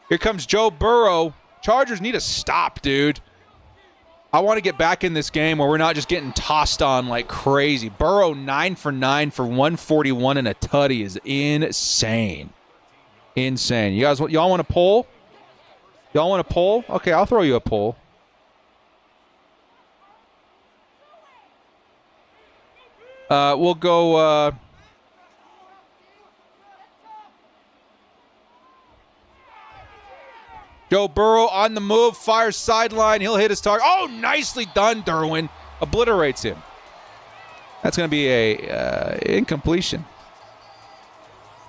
Here comes Joe Burrow. Chargers need to stop, dude. I want to get back in this game where we're not just getting tossed on like crazy. Burrow 9 for 9 for 141 and a tutty is insane. Insane. Y'all want to pull? Y'all want to pull? Okay, I'll throw you a pull. We'll go Joe Burrow on the move, fires sideline. He'll hit his target. Oh, nicely done, Derwin. Obliterates him. That's going to be a incompletion.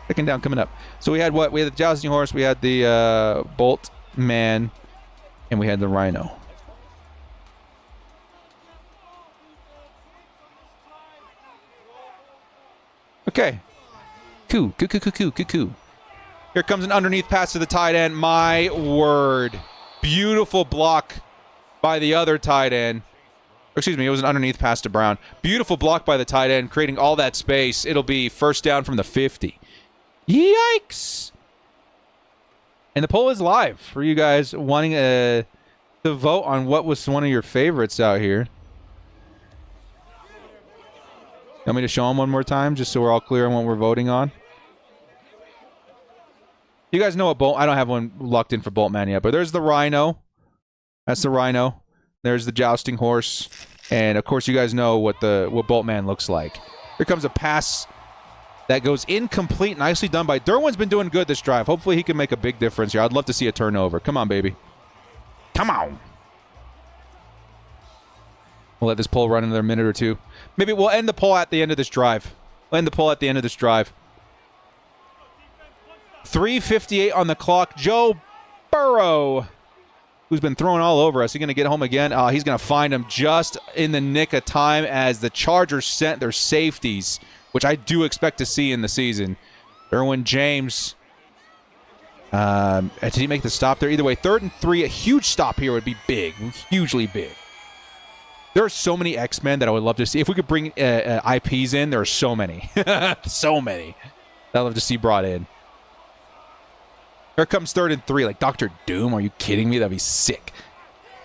Second down coming up. So we had what? We had the jousting horse, we had the Bolt Man, and we had the Rhino. Okay. Coo. Here comes an underneath pass to the tight end. My word. Beautiful block by the other tight end. Excuse me, it was an underneath pass to Brown. Beautiful block by the tight end, creating all that space. It'll be first down from the 50. Yikes. And the poll is live for you guys wanting to vote on what was one of your favorites out here. You want me to show them one more time just so we're all clear on what we're voting on? You guys know what Bolt... I don't have one locked in for Boltman yet, but there's the Rhino. That's the Rhino. There's the jousting horse. And, of course, you guys know what Boltman looks like. Here comes a pass that goes incomplete. Nicely done by... Derwin's been doing good this drive. Hopefully he can make a big difference here. I'd love to see a turnover. Come on, baby. Come on. We'll let this poll run another minute or two. Maybe we'll end the poll at the end of this drive. 3:58 on the clock. Joe Burrow, who's been thrown all over us. He's going to get home again. He's going to find him just in the nick of time as the Chargers sent their safeties, which I do expect to see in the season. Derwin James. Did he make the stop there? Either way, 3rd and 3. A huge stop here would be big. Hugely big. There are so many X-Men that I would love to see. If we could bring IPs in, there are so many. So many that I'd love to see brought in. Here comes 3rd and 3. Like Dr. Doom. Are you kidding me? That'd be sick.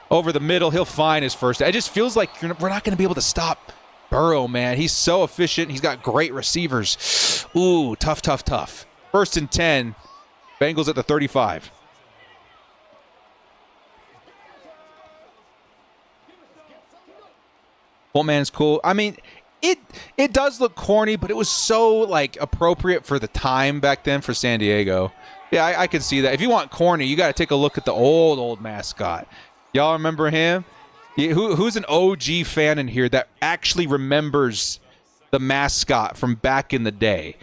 Over the middle. He'll find his first. It just feels like we're not going to be able to stop Burrow, man. He's so efficient. He's got great receivers. Ooh, tough. 1st and 10. Bengals at the 35. Boltman's cool. I mean, it does look corny, but it was so like appropriate for the time back then for San Diego. Yeah, I can see that. If you want corny, you got to take a look at the old mascot. Y'all remember him? Yeah, who's an OG fan in here that actually remembers the mascot from back in the day,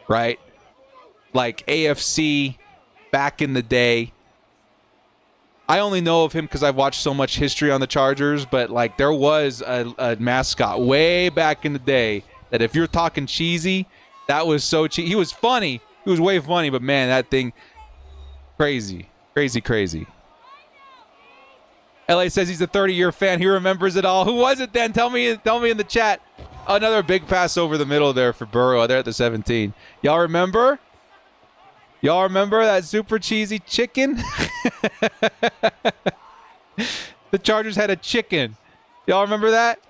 right? Like AFC back in the day. I only know of him because I've watched so much history on the Chargers, but like there was a mascot way back in the day that if you're talking cheesy, that was so cheesy. He was funny. He was way funny, but man, that thing, crazy. LA says he's a 30-year fan. He remembers it all. Who was it then? Tell me in the chat. Another big pass over the middle there for Burrow. There at the 17. Y'all remember? Y'all remember that super cheesy chicken? The Chargers had a chicken. Y'all remember that?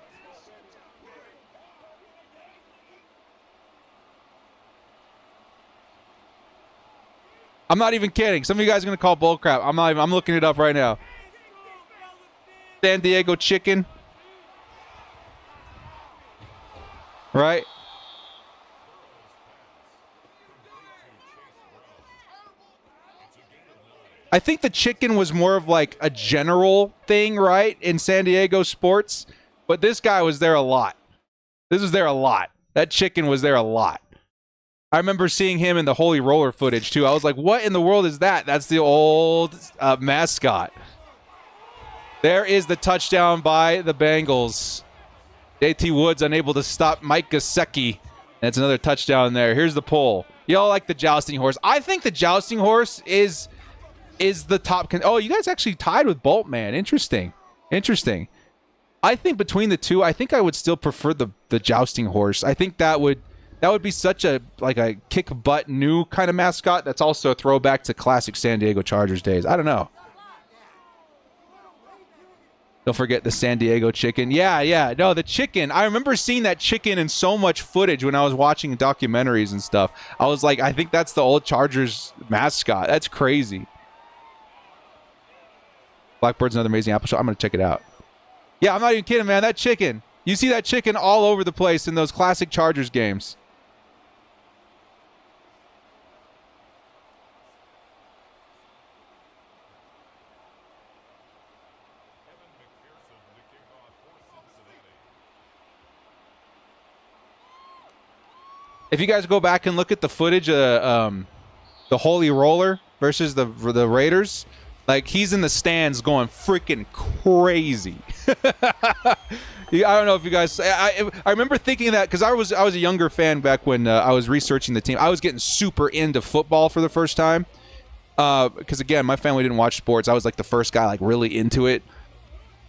I'm not even kidding. Some of you guys are going to call bullcrap. I'm looking it up right now. San Diego chicken. right? I think the chicken was more of like a general thing, right, in San Diego sports. But this guy was there a lot. This was there a lot. That chicken was there a lot. I remember seeing him in the Holy Roller footage, too. I was like, what in the world is that? That's the old mascot. There is the touchdown by the Bengals. JT Woods unable to stop Mike Gesicki. That's another touchdown there. Here's the poll. Y'all like the jousting horse. I think the jousting horse is the top. Oh, you guys actually tied with Boltman. Interesting. Interesting. I think between the two, I think I would still prefer the jousting horse. I think that would be such a kick butt new kind of mascot. That's also a throwback to classic San Diego Chargers days. I don't know. Don't forget the San Diego chicken. Yeah. No, the chicken. I remember seeing that chicken in so much footage when I was watching documentaries and stuff. I was like, I think that's the old Chargers mascot. That's crazy. Blackbird's another amazing apple shot. I'm going to check it out. Yeah, I'm not even kidding, man. That chicken. You see that chicken all over the place in those classic Chargers games. If you guys go back and look at the footage of the Holy Roller versus the Raiders, like he's in the stands going freaking crazy. I don't know if you guys. I remember thinking that because I was a younger fan back when I was researching the team. I was getting super into football for the first time because again, my family didn't watch sports. I was like the first guy like really into it.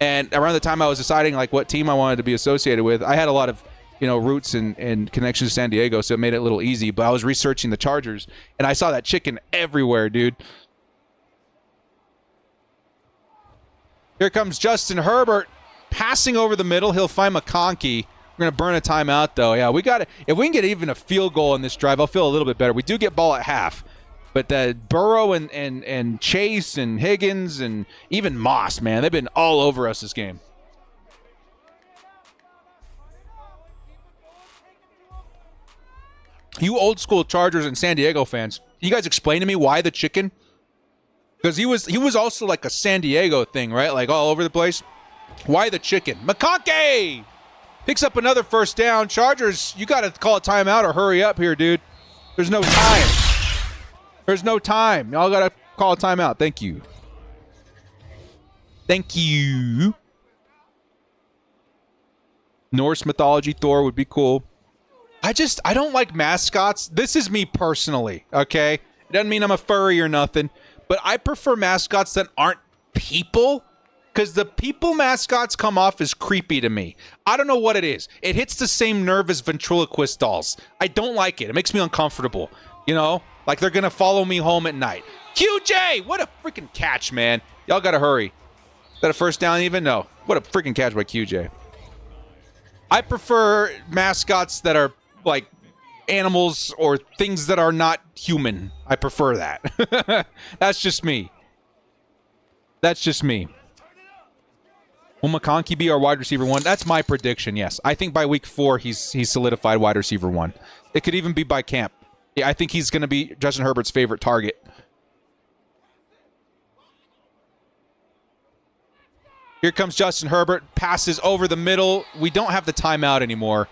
And around the time I was deciding like what team I wanted to be associated with, I had a lot of roots and connections to San Diego, so it made it a little easy. But I was researching the Chargers, and I saw that chicken everywhere, dude. Here comes Justin Herbert passing over the middle. He'll find McConkey. We're going to burn a timeout, though. Yeah, we got it. If we can get even a field goal in this drive, I'll feel a little bit better. We do get ball at half. But Burrow and Chase and Higgins and even Moss, man, they've been all over us this game. You old school Chargers and San Diego fans, you guys explain to me why the chicken? Because he was also like a San Diego thing, right? Like all over the place. Why the chicken? McConkey picks up another first down. Chargers, you got to call a timeout or hurry up here, dude. There's no time. There's no time. Y'all got to call a timeout. Thank you. Thank you. Norse mythology Thor would be cool. I don't like mascots. This is me personally, okay? It doesn't mean I'm a furry or nothing, but I prefer mascots that aren't people because the people mascots come off as creepy to me. I don't know what it is. It hits the same nerve as ventriloquist dolls. I don't like it. It makes me uncomfortable, like they're going to follow me home at night. QJ, what a freaking catch, man. Y'all got to hurry. Is that a first down even? No. What a freaking catch by QJ. I prefer mascots that are like animals or things that are not human. I prefer that. That's just me. That's just me. Will McConkey be our wide receiver one? That's my prediction, yes. I think by week 4, he's solidified wide receiver one. It could even be by camp. Yeah, I think he's going to be Justin Herbert's favorite target. Here comes Justin Herbert. Passes over the middle. We don't have the timeout anymore.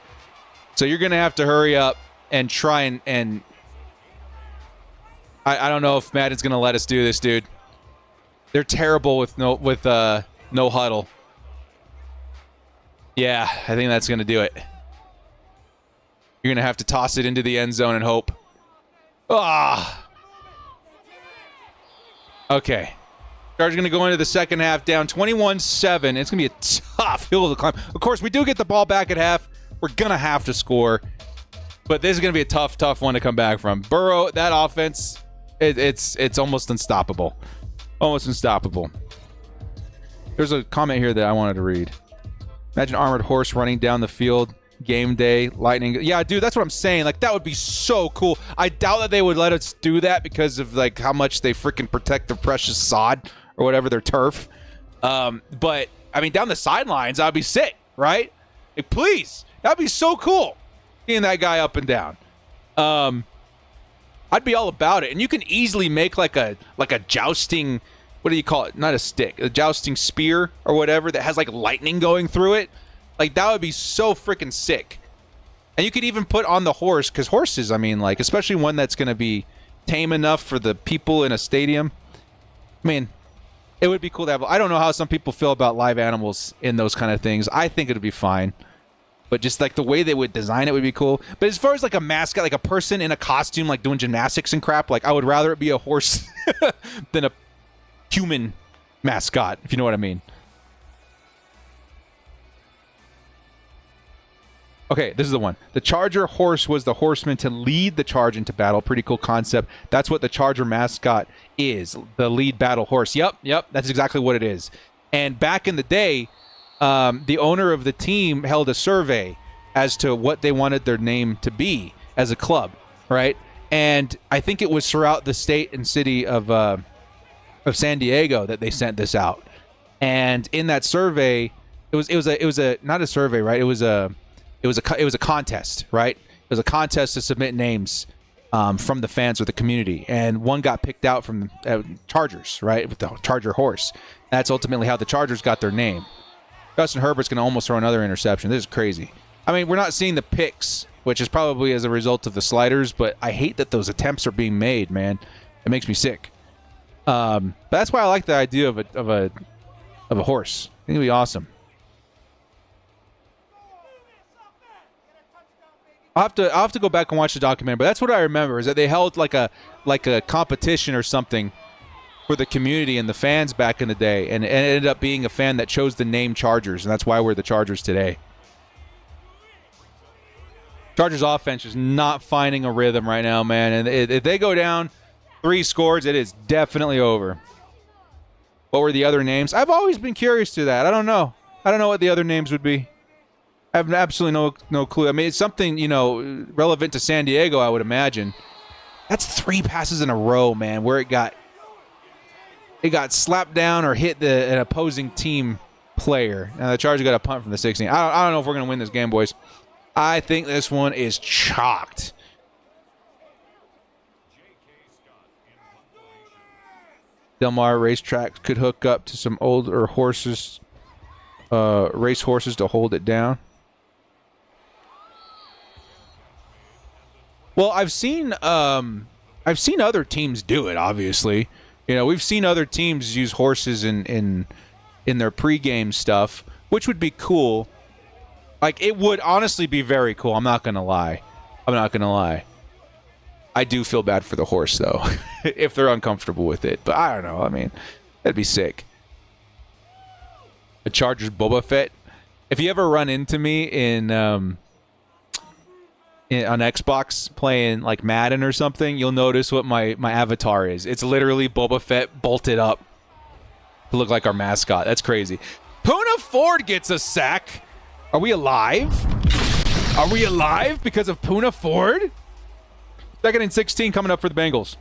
So you're going to have to hurry up and try and I don't know if Madden's going to let us do this, dude. They're terrible with no huddle. Yeah, I think that's going to do it. You're going to have to toss it into the end zone and hope. Okay. Chargers going to go into the second half down 21-7. It's going to be a tough hill to climb. Of course, we do get the ball back at half. We're going to have to score. But this is going to be a tough one to come back from. Burrow, that offense, it's almost unstoppable. Almost unstoppable. There's a comment here that I wanted to read. Imagine armored horse running down the field. Game day, lightning. Yeah, dude, that's what I'm saying. Like, that would be so cool. I doubt that they would let us do that because of, like, how much they freaking protect their precious sod or whatever, their turf. But, I mean, down the sidelines, I'd be sick, right? Like, please. That'd be so cool. seeing that guy up and down. I'd be all about it. And you can easily make like a jousting, what do you call it? Not a stick, a jousting spear or whatever that has like lightning going through it. Like that would be so freaking sick. And you could even put on the horse, because horses, I mean, like, especially one that's going to be tame enough for the people in a stadium. I mean, it would be cool to have. I don't know how some people feel about live animals in those kind of things. I think it would be fine. But just like the way they would design it would be cool. But as far as like a mascot, like a person in a costume, like doing gymnastics and crap, like I would rather it be a horse than a human mascot, if you know what I mean. Okay, this is the one. The Charger horse was the horseman to lead the charge into battle. Pretty cool concept. That's what the Charger mascot is, the lead battle horse. Yep, that's exactly what it is. And back in the day, the owner of the team held a survey as to what they wanted their name to be as a club, right? And I think it was throughout the state and city of San Diego that they sent this out. And in that survey, it was a not a survey, right? It was a contest, right? It was a contest to submit names from the fans or the community, and one got picked out from Chargers, right, with the Charger horse. That's ultimately how the Chargers got their name. Justin Herbert's going to almost throw another interception. This is crazy. I mean, we're not seeing the picks, which is probably as a result of the sliders, but I hate that those attempts are being made, man. It makes me sick. But that's why I like the idea of a horse. I think it'd be awesome. I'll have to go back and watch the documentary, but that's what I remember, is that they held like a competition or something for the community and the fans back in the day, and it ended up being a fan that chose the name Chargers, and that's why we're the Chargers today. Chargers offense is not finding a rhythm right now, man, and if they go down 3 scores, it is definitely over. What were the other names? I've always been curious to that. I don't know what the other names would be. I have absolutely no clue. I mean, it's something, relevant to San Diego, I would imagine. That's 3 passes in a row, man, where it got slapped down or hit an opposing team player. Now the Chargers got a punt from the 16. I don't know if we're going to win this game, boys. I think this one is chalked. Del Mar Racetrack could hook up to some older horses, race horses to hold it down. Well, I've seen other teams do it, obviously. We've seen other teams use horses in their pregame stuff, which would be cool. Like, it would honestly be very cool. I'm not going to lie. I do feel bad for the horse, though, if they're uncomfortable with it. But I don't know. I mean, that'd be sick. A Chargers Boba Fett. If you ever run into me on Xbox playing like Madden or something, you'll notice what my avatar is. It's literally Boba Fett bolted up to look like our mascot. That's crazy. Puna Ford gets a sack. Are we alive? Are we alive because of Puna Ford? 2nd and 16 coming up for the Bengals.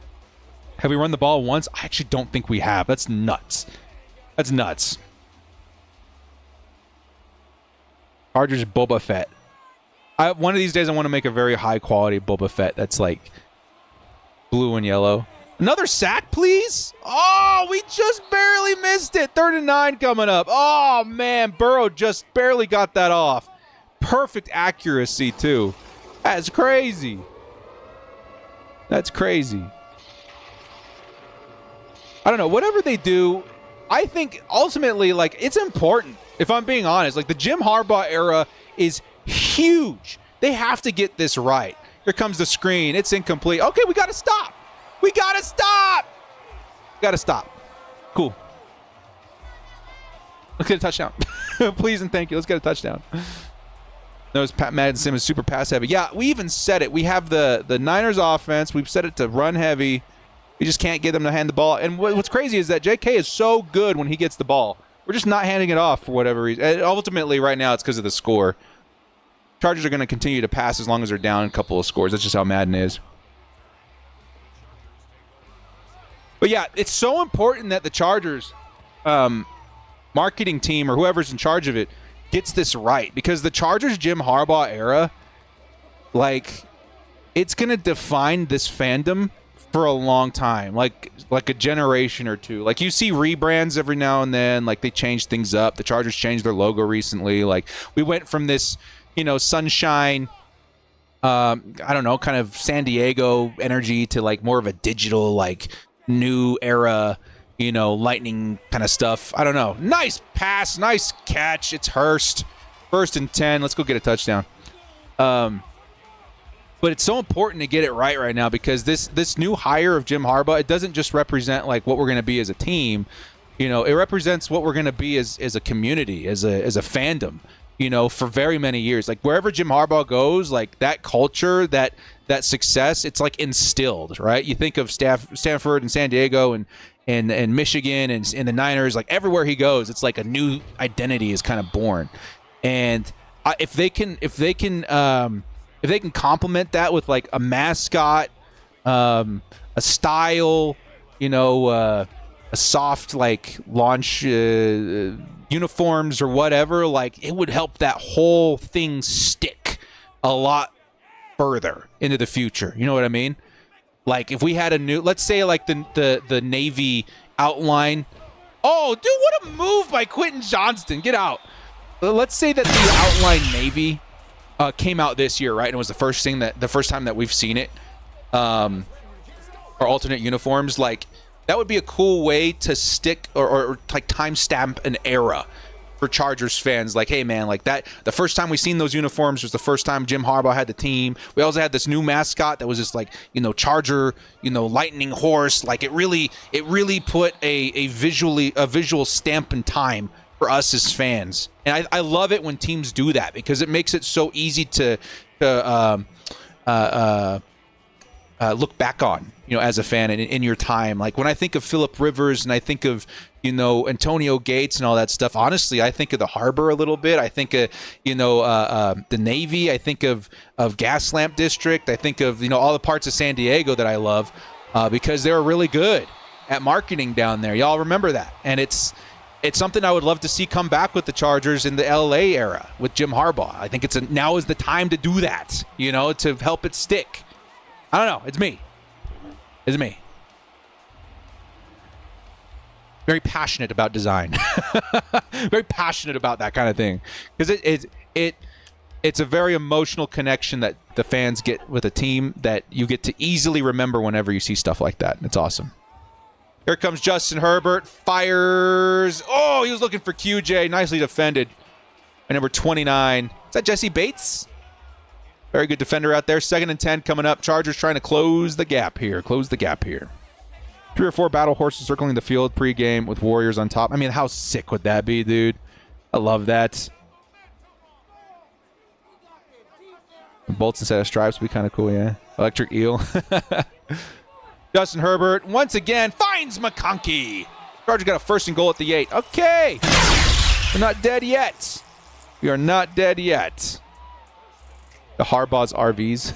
Have we run the ball once? I actually don't think we have. That's nuts. Chargers Boba Fett. One of these days I want to make a very high quality Boba Fett that's like blue and yellow. Another sack, please. Oh, we just barely missed it. 3rd and 9 coming up. Oh, man. Burrow just barely got that off. Perfect accuracy, too. That's crazy. I don't know. Whatever they do, I think ultimately, like, it's important. If I'm being honest, like, the Jim Harbaugh era is huge. They have to get this right. Here comes the screen. It's incomplete. Okay, we got to stop. Cool. Let's get a touchdown. Please and thank you. Let's get a touchdown. Those Madden Sim is super pass heavy. Yeah, we even said it. We have the Niners offense. We've set it to run heavy. We just can't get them to hand the ball. And what's crazy is that JK is so good when he gets the ball. We're just not handing it off for whatever reason. And ultimately, right now, it's because of the score. Chargers are going to continue to pass as long as they're down a couple of scores. That's just how Madden is. But yeah, it's so important that the Chargers marketing team or whoever's in charge of it gets this right, because the Chargers Jim Harbaugh era like, it's going to define this fandom for a long time, like a generation or two. Like, you see rebrands every now and then, like they change things up. The Chargers changed their logo recently. Like, we went from this, sunshine, I don't know, kind of San Diego energy to like more of a digital, like new era, lightning kind of stuff. I don't know. Nice pass, nice catch. It's Hurst. 1st and 10. Let's go get a touchdown. But it's so important to get it right now, because this new hire of Jim Harbaugh, it doesn't just represent like what we're going to be as a team. It represents what we're going to be as a community, as a fandom, for very many years. Like, wherever Jim Harbaugh goes, like that culture, that success, it's like instilled, right? You think of Stanford and San Diego and Michigan and the Niners, like everywhere he goes, it's like a new identity is kind of born. And if they can complement that with like a mascot, a style, a soft like launch uniforms or whatever, like it would help that whole thing stick a lot further into the future. You know what I mean? Like, if we had a new, let's say like the Navy outline. Oh, dude, what a move by Quentin Johnston. Get out. Let's say that the outline Navy came out this year, right? And it was the first time that we've seen it, or alternate uniforms. Like, that would be a cool way to stick or like timestamp an era for Chargers fans. Like, hey man, like that, the first time we seen those uniforms was the first time Jim Harbaugh had the team. We also had this new mascot that was just like, Charger, lightning horse. Like, it really put a visual stamp in time for us as fans. And I love it when teams do that, because it makes it so easy to look back on, as a fan in your time. Like, when I think of Phillip Rivers and I think of, Antonio Gates and all that stuff, honestly, I think of the Harbor a little bit. I think of, the Navy. I think of Gaslamp District. I think of, all the parts of San Diego that I love, because they were really good at marketing down there. Y'all remember that. And it's something I would love to see come back with the Chargers in the LA era with Jim Harbaugh. I think now is the time to do that, to help it stick. I don't know. It's me. Very passionate about design. Very passionate about that kind of thing. Because it's a very emotional connection that the fans get with a team that you get to easily remember whenever you see stuff like that. It's awesome. Here comes Justin Herbert. Fires. Oh, he was looking for QJ. Nicely defended. And number 29. Is that Jesse Bates? Very good defender out there. 2nd and 10 coming up. Chargers trying to close the gap here. 3 or 4 battle horses circling the field pregame with Warriors on top. I mean, how sick would that be, dude? I love that. Bolts instead of stripes would be kind of cool, yeah. Electric eel. Justin Herbert, once again, finds McConkey. Chargers got a 1st and goal at the 8. Okay. We're not dead yet. We are not dead yet. The Harbaugh's RVs.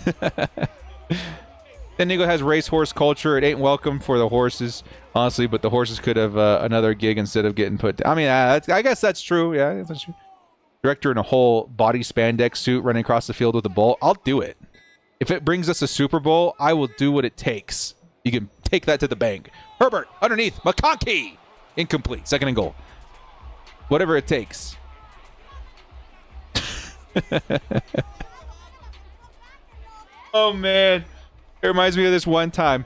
San Diego has racehorse culture. It ain't welcome for the horses, honestly, but the horses could have another gig instead of getting put down. I mean, I guess that's true. Yeah, that's true. Director in a whole body spandex suit running across the field with a bull. I'll do it. If it brings us a Super Bowl, I will do what it takes. You can take that to the bank. Herbert, underneath. McConkey. Incomplete. 2nd and goal. Whatever it takes. Oh, man. It reminds me of this one time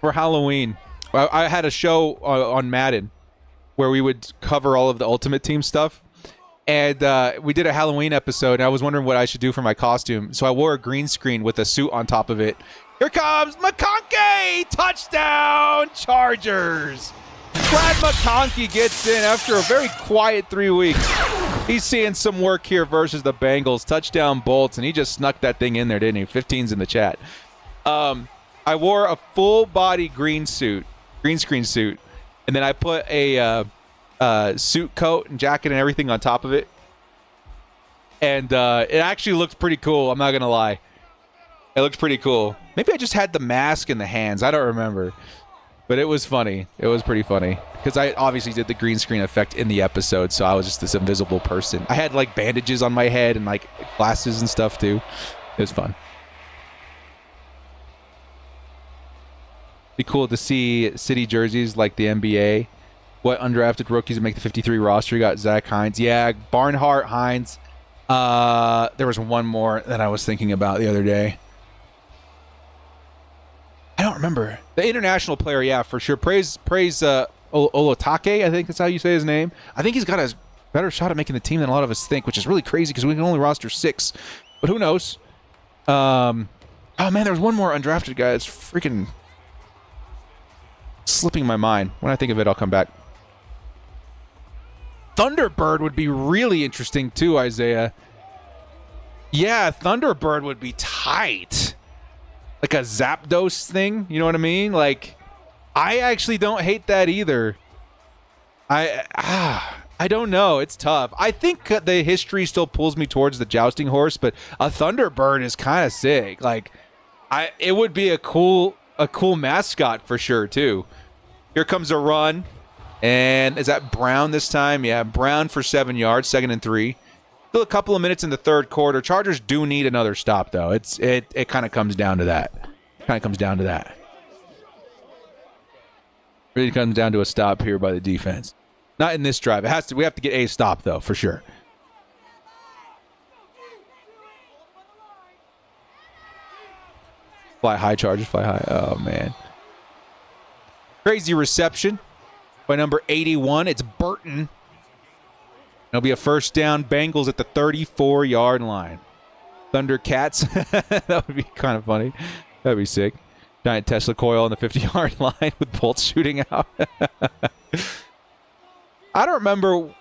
for Halloween. I had a show on Madden where we would cover all of the Ultimate Team stuff. And we did a Halloween episode, and I was wondering what I should do for my costume. So I wore a green screen with a suit on top of it. Here comes McConkey! Touchdown, Chargers! Brad McConkey gets in after a very quiet 3 weeks. He's seeing some work here versus the Bengals. Touchdown Bolts, and he just snuck that thing in there, didn't he? 15's in the chat. I wore a full-body green screen suit, and then I put a suit coat and jacket and everything on top of it. And it actually looked pretty cool, I'm not going to lie. It looked pretty cool. Maybe I just had the mask in the hands. I don't remember. But it was funny. It was pretty funny. Because I obviously did the green screen effect in the episode, so I was just this invisible person. I had, like, bandages on my head and, like, glasses and stuff, too. It was fun. Be cool to see city jerseys like the NBA. What undrafted rookies make the 53 roster? You got Zach Hines. Yeah, Barnhart, Hines. There was one more that I was thinking about the other day. I don't remember. The international player, yeah, for sure. Praise Olotake, I think that's how you say his name. I think he's got a better shot at making the team than a lot of us think, which is really crazy because we can only roster 6. But who knows? Oh, man, there was one more undrafted guy. It's freaking slipping my mind. When I think of it, I'll come back. Thunderbird would be really interesting too, Isaiah. Yeah, Thunderbird would be tight. Like a Zapdos thing, you know what I mean? Like, I actually don't hate that either. I don't know. It's tough. I think the history still pulls me towards the jousting horse, but a Thunderbird is kind of sick. Like, it would be a cool mascot for sure too. Here comes a run, and is that Brown this time? Yeah, Brown for 7 yards, 2nd and 3. Still a couple of minutes in the third quarter. Chargers do need another stop, though. It kind of comes down to that. Really comes down to a stop here by the defense. Not in this drive. It has to. We have to get a stop, though, for sure. Fly high, Chargers. Fly high. Oh, man. Crazy reception by number 81. It's Burton. It'll be a first down. Bengals at the 34-yard line. Thundercats. That would be kind of funny. That'd be sick. Giant Tesla coil on the 50-yard line with bolts shooting out. I don't remember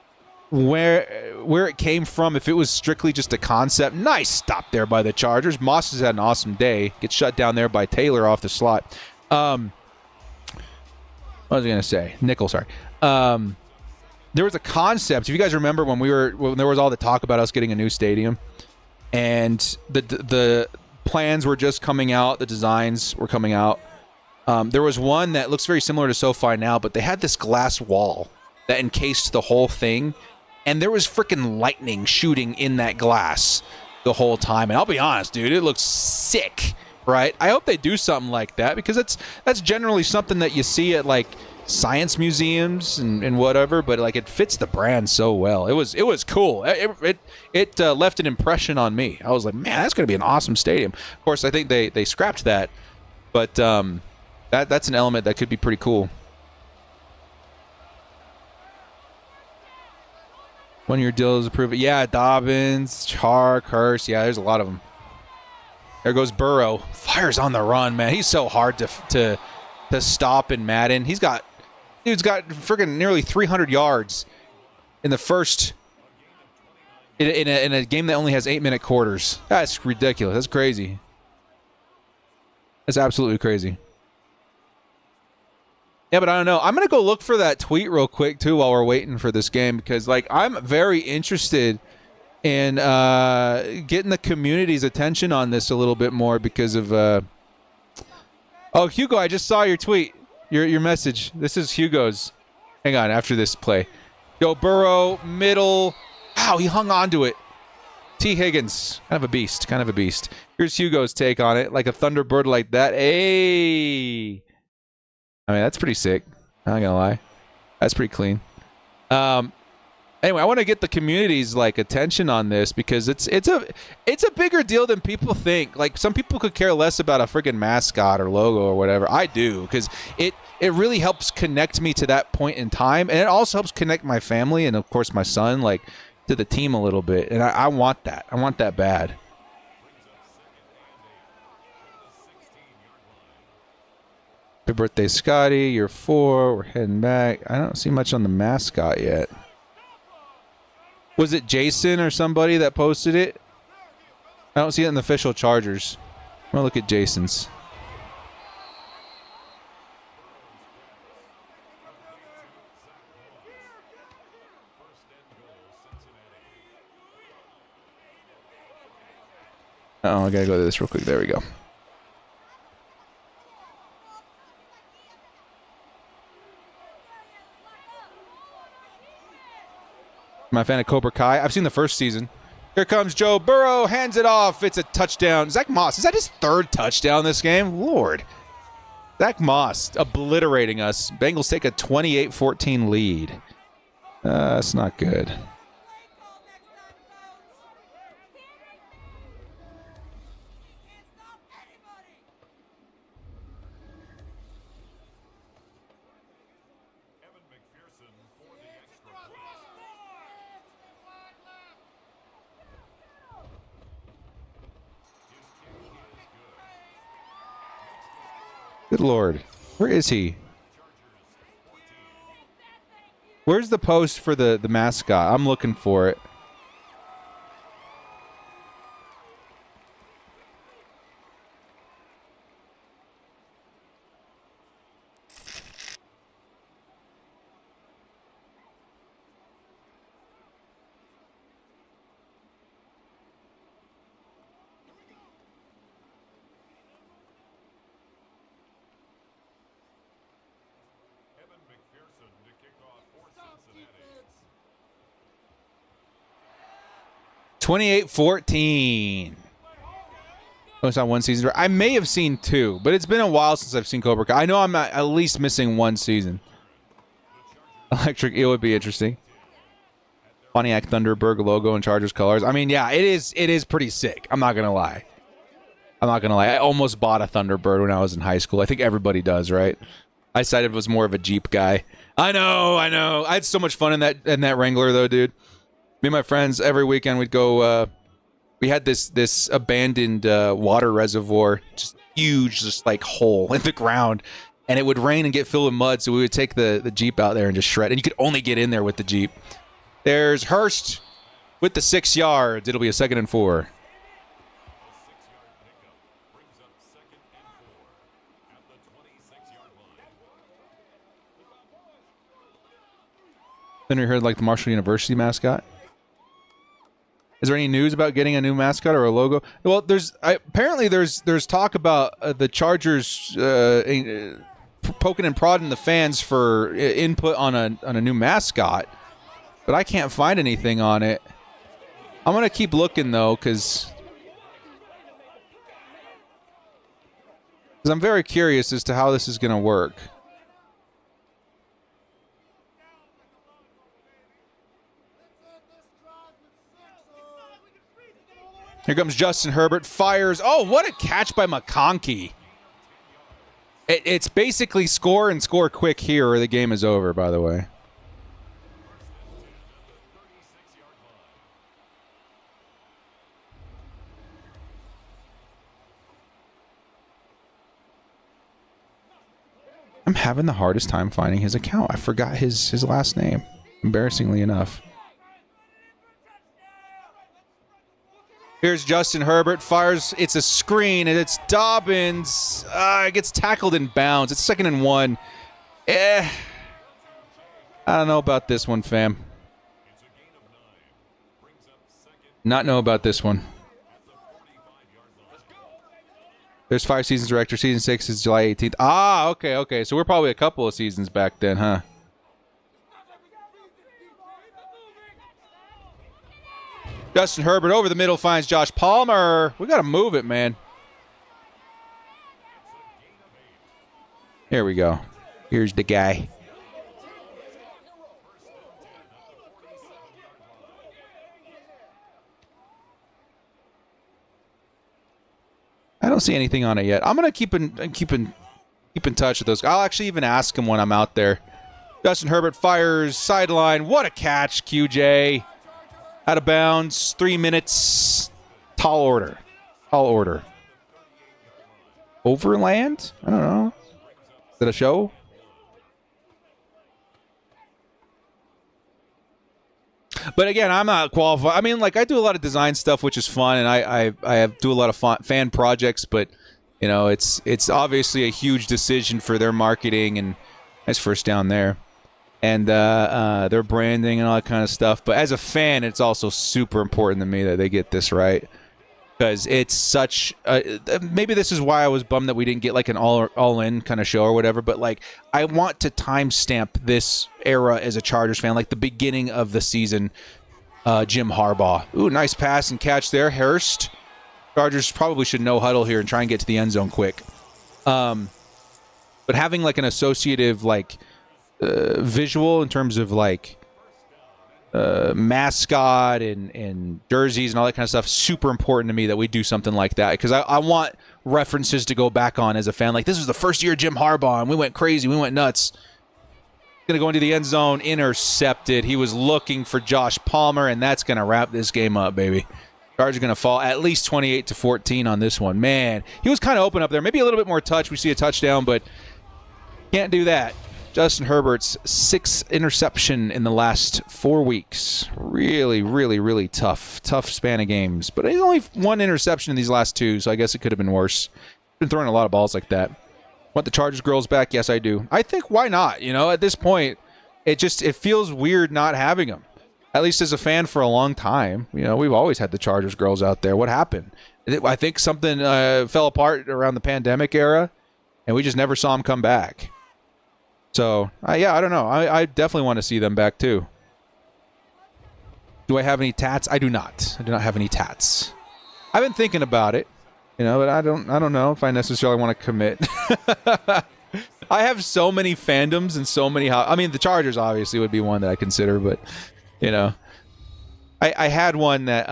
where it came from, if it was strictly just a concept. Nice stop there by the Chargers. Moss has had an awesome day. Gets shut down there by Taylor off the slot. What was I going to say? Nickel, sorry. There was a concept. If you guys remember when there was all the talk about us getting a new stadium, and the plans were just coming out, the designs were coming out. There was one that looks very similar to SoFi now, but they had this glass wall that encased the whole thing, and there was freaking lightning shooting in that glass the whole time. And I'll be honest, dude, it looks sick, right? I hope they do something like that, because that's generally something that you see at like science museums and whatever, but like it fits the brand so well. It was cool. It left an impression on me. I was like, man, that's going to be an awesome stadium. Of course, I think they scrapped that, but that's an element that could be pretty cool. 1 year deal is approved. Yeah, Dobbins, Chark, Hurst. Yeah, there's a lot of them. There goes Burrow. Fires on the run, man. He's so hard to stop in Madden. Dude's got freaking nearly 300 yards in the first in a game that only has 8-minute quarters. That's ridiculous. That's crazy. That's absolutely crazy. Yeah, but I don't know. I'm going to go look for that tweet real quick, too, while we're waiting for this game, because, like, I'm very interested in getting the community's attention on this a little bit more because of... Oh, Hugo, I just saw your tweet, your message. This is Hugo's. Hang on, after this play. Joe Burrow, middle. Wow, he hung on to it. T. Higgins, kind of a beast. Here's Hugo's take on it, like a Thunderbird like that. Hey! I mean, that's pretty sick. I'm not gonna lie. That's pretty clean. Anyway, I want to get the community's like attention on this, because it's a bigger deal than people think. Like, some people could care less about a freaking mascot or logo or whatever. I do, because it really helps connect me to that point in time, and it also helps connect my family and of course my son like to the team a little bit. And I want that. I want that bad. Happy birthday, Scotty. You're 4. We're heading back. I don't see much on the mascot yet. Was it Jason or somebody that posted it? I don't see it in the official Chargers. I'm going to look at Jason's. Oh, I got to go to this real quick. There we go. Am I a fan of Cobra Kai? I've seen the first season. Here comes Joe Burrow, hands it off. It's a touchdown. Zach Moss, is that his third touchdown this game? Lord. Zach Moss obliterating us. Bengals take a 28-14 lead. That's not good. Good Lord. Where is he? Where's the post for the mascot? I'm looking for it. $28-14. Oh, it's not one season. I may have seen two, but it's been a while since I've seen Cobra Kai. I know I'm at least missing one season. Electric Eel would be interesting. Pontiac Thunderbird logo and Chargers colors. I mean, yeah, it is pretty sick. I'm not gonna lie. I almost bought a Thunderbird when I was in high school. I think everybody does, right? I decided I was more of a Jeep guy. I know. I had so much fun in that Wrangler though, dude. Me and my friends, every weekend we'd go, we had this abandoned water reservoir, just huge, just like hole in the ground. And it would rain and get filled with mud, so we would take the Jeep out there and just shred. And you could only get in there with the Jeep. There's Hurst with the 6 yards. It'll be a 2nd and 4. Then we heard like the Marshall University mascot. Is there any news about getting a new mascot or a logo? Well, apparently there's talk about the Chargers poking and prodding the fans for input on a new mascot, but I can't find anything on it. I'm gonna keep looking though, because I'm very curious as to how this is gonna work. Here comes Justin Herbert, fires. Oh, what a catch by McConkey. It's basically score and score quick here or the game is over, by the way. I'm having the hardest time finding his account. I forgot his last name, embarrassingly enough. Here's Justin Herbert, fires, it's a screen, and it's Dobbins. It gets tackled in bounds. It's 2nd and 1. I don't know about this one, fam. Not know about this one. There's 5 seasons director. Season 6 is July 18th. Ah, okay. So we're probably a couple of seasons back then, huh? Justin Herbert over the middle finds Josh Palmer. We got to move it, man. Here we go. Here's the guy. I don't see anything on it yet. I'm gonna keep in touch with those. I'll actually even ask him when I'm out there. Justin Herbert fires sideline. What a catch, QJ. Out of bounds, 3 minutes. Tall order. Overland? I don't know. Is that a show? But again, I'm not qualified. I mean, like, I do a lot of design stuff, which is fun, and I do a lot of fan projects. But you know, it's obviously a huge decision for their marketing, and nice first down there. And their branding and all that kind of stuff. But as a fan, it's also super important to me that they get this right. Because it's such... maybe this is why I was bummed that we didn't get like an all-in kind of show or whatever. But like, I want to timestamp this era as a Chargers fan. Like the beginning of the season. Jim Harbaugh. Ooh, nice pass and catch there. Hurst. Chargers probably should no huddle here and try and get to the end zone quick. But having like an associative like visual in terms of like mascot and jerseys and all that kind of stuff, super important to me that we do something like that, because I want references to go back on as a fan. Like, this was the first year of Jim Harbaugh and we went crazy, we went nuts. Going to go into the end zone, intercepted. He was looking for Josh Palmer, and that's going to wrap this game up, baby. Chargers are going to fall at least 28-14 on this one. Man, he was kind of open up there. Maybe a little bit more touch. We see a touchdown, but can't do that. Justin Herbert's 6th interception in the last 4 weeks. Really, really, really tough span of games. But he's only 1 interception in these last 2, so I guess it could have been worse. Been throwing a lot of balls like that. Want the Chargers girls back? Yes, I do. I think why not? You know, at this point, it feels weird not having them. At least as a fan for a long time. You know, we've always had the Chargers girls out there. What happened? I think something fell apart around the pandemic era, and we just never saw them come back. So, yeah, I don't know. I definitely want to see them back, too. Do I have any tats? I do not. I do not have any tats. I've been thinking about it. You know, but I don't know if I necessarily want to commit. I have so many fandoms and so many. I mean, the Chargers obviously would be one that I consider, but you know, I had one that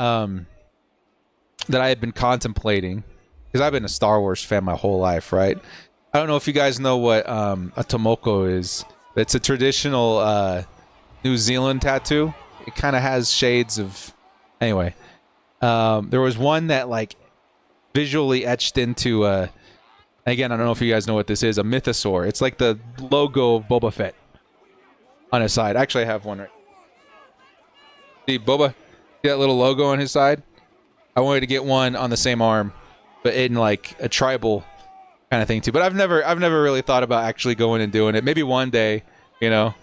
that I had been contemplating because I've been a Star Wars fan my whole life, right? I don't know if you guys know what a tomoko is. It's a traditional New Zealand tattoo. It kind of has shades of. Anyway, there was one that like. Visually etched into again, I don't know if you guys know what this is, a mythosaur. It's like the logo of Boba Fett on his side. Actually, I have one right. See Boba? See that little logo on his side? I wanted to get one on the same arm, but in like a tribal kind of thing too. But I've never really thought about actually going and doing it. Maybe one day, you know,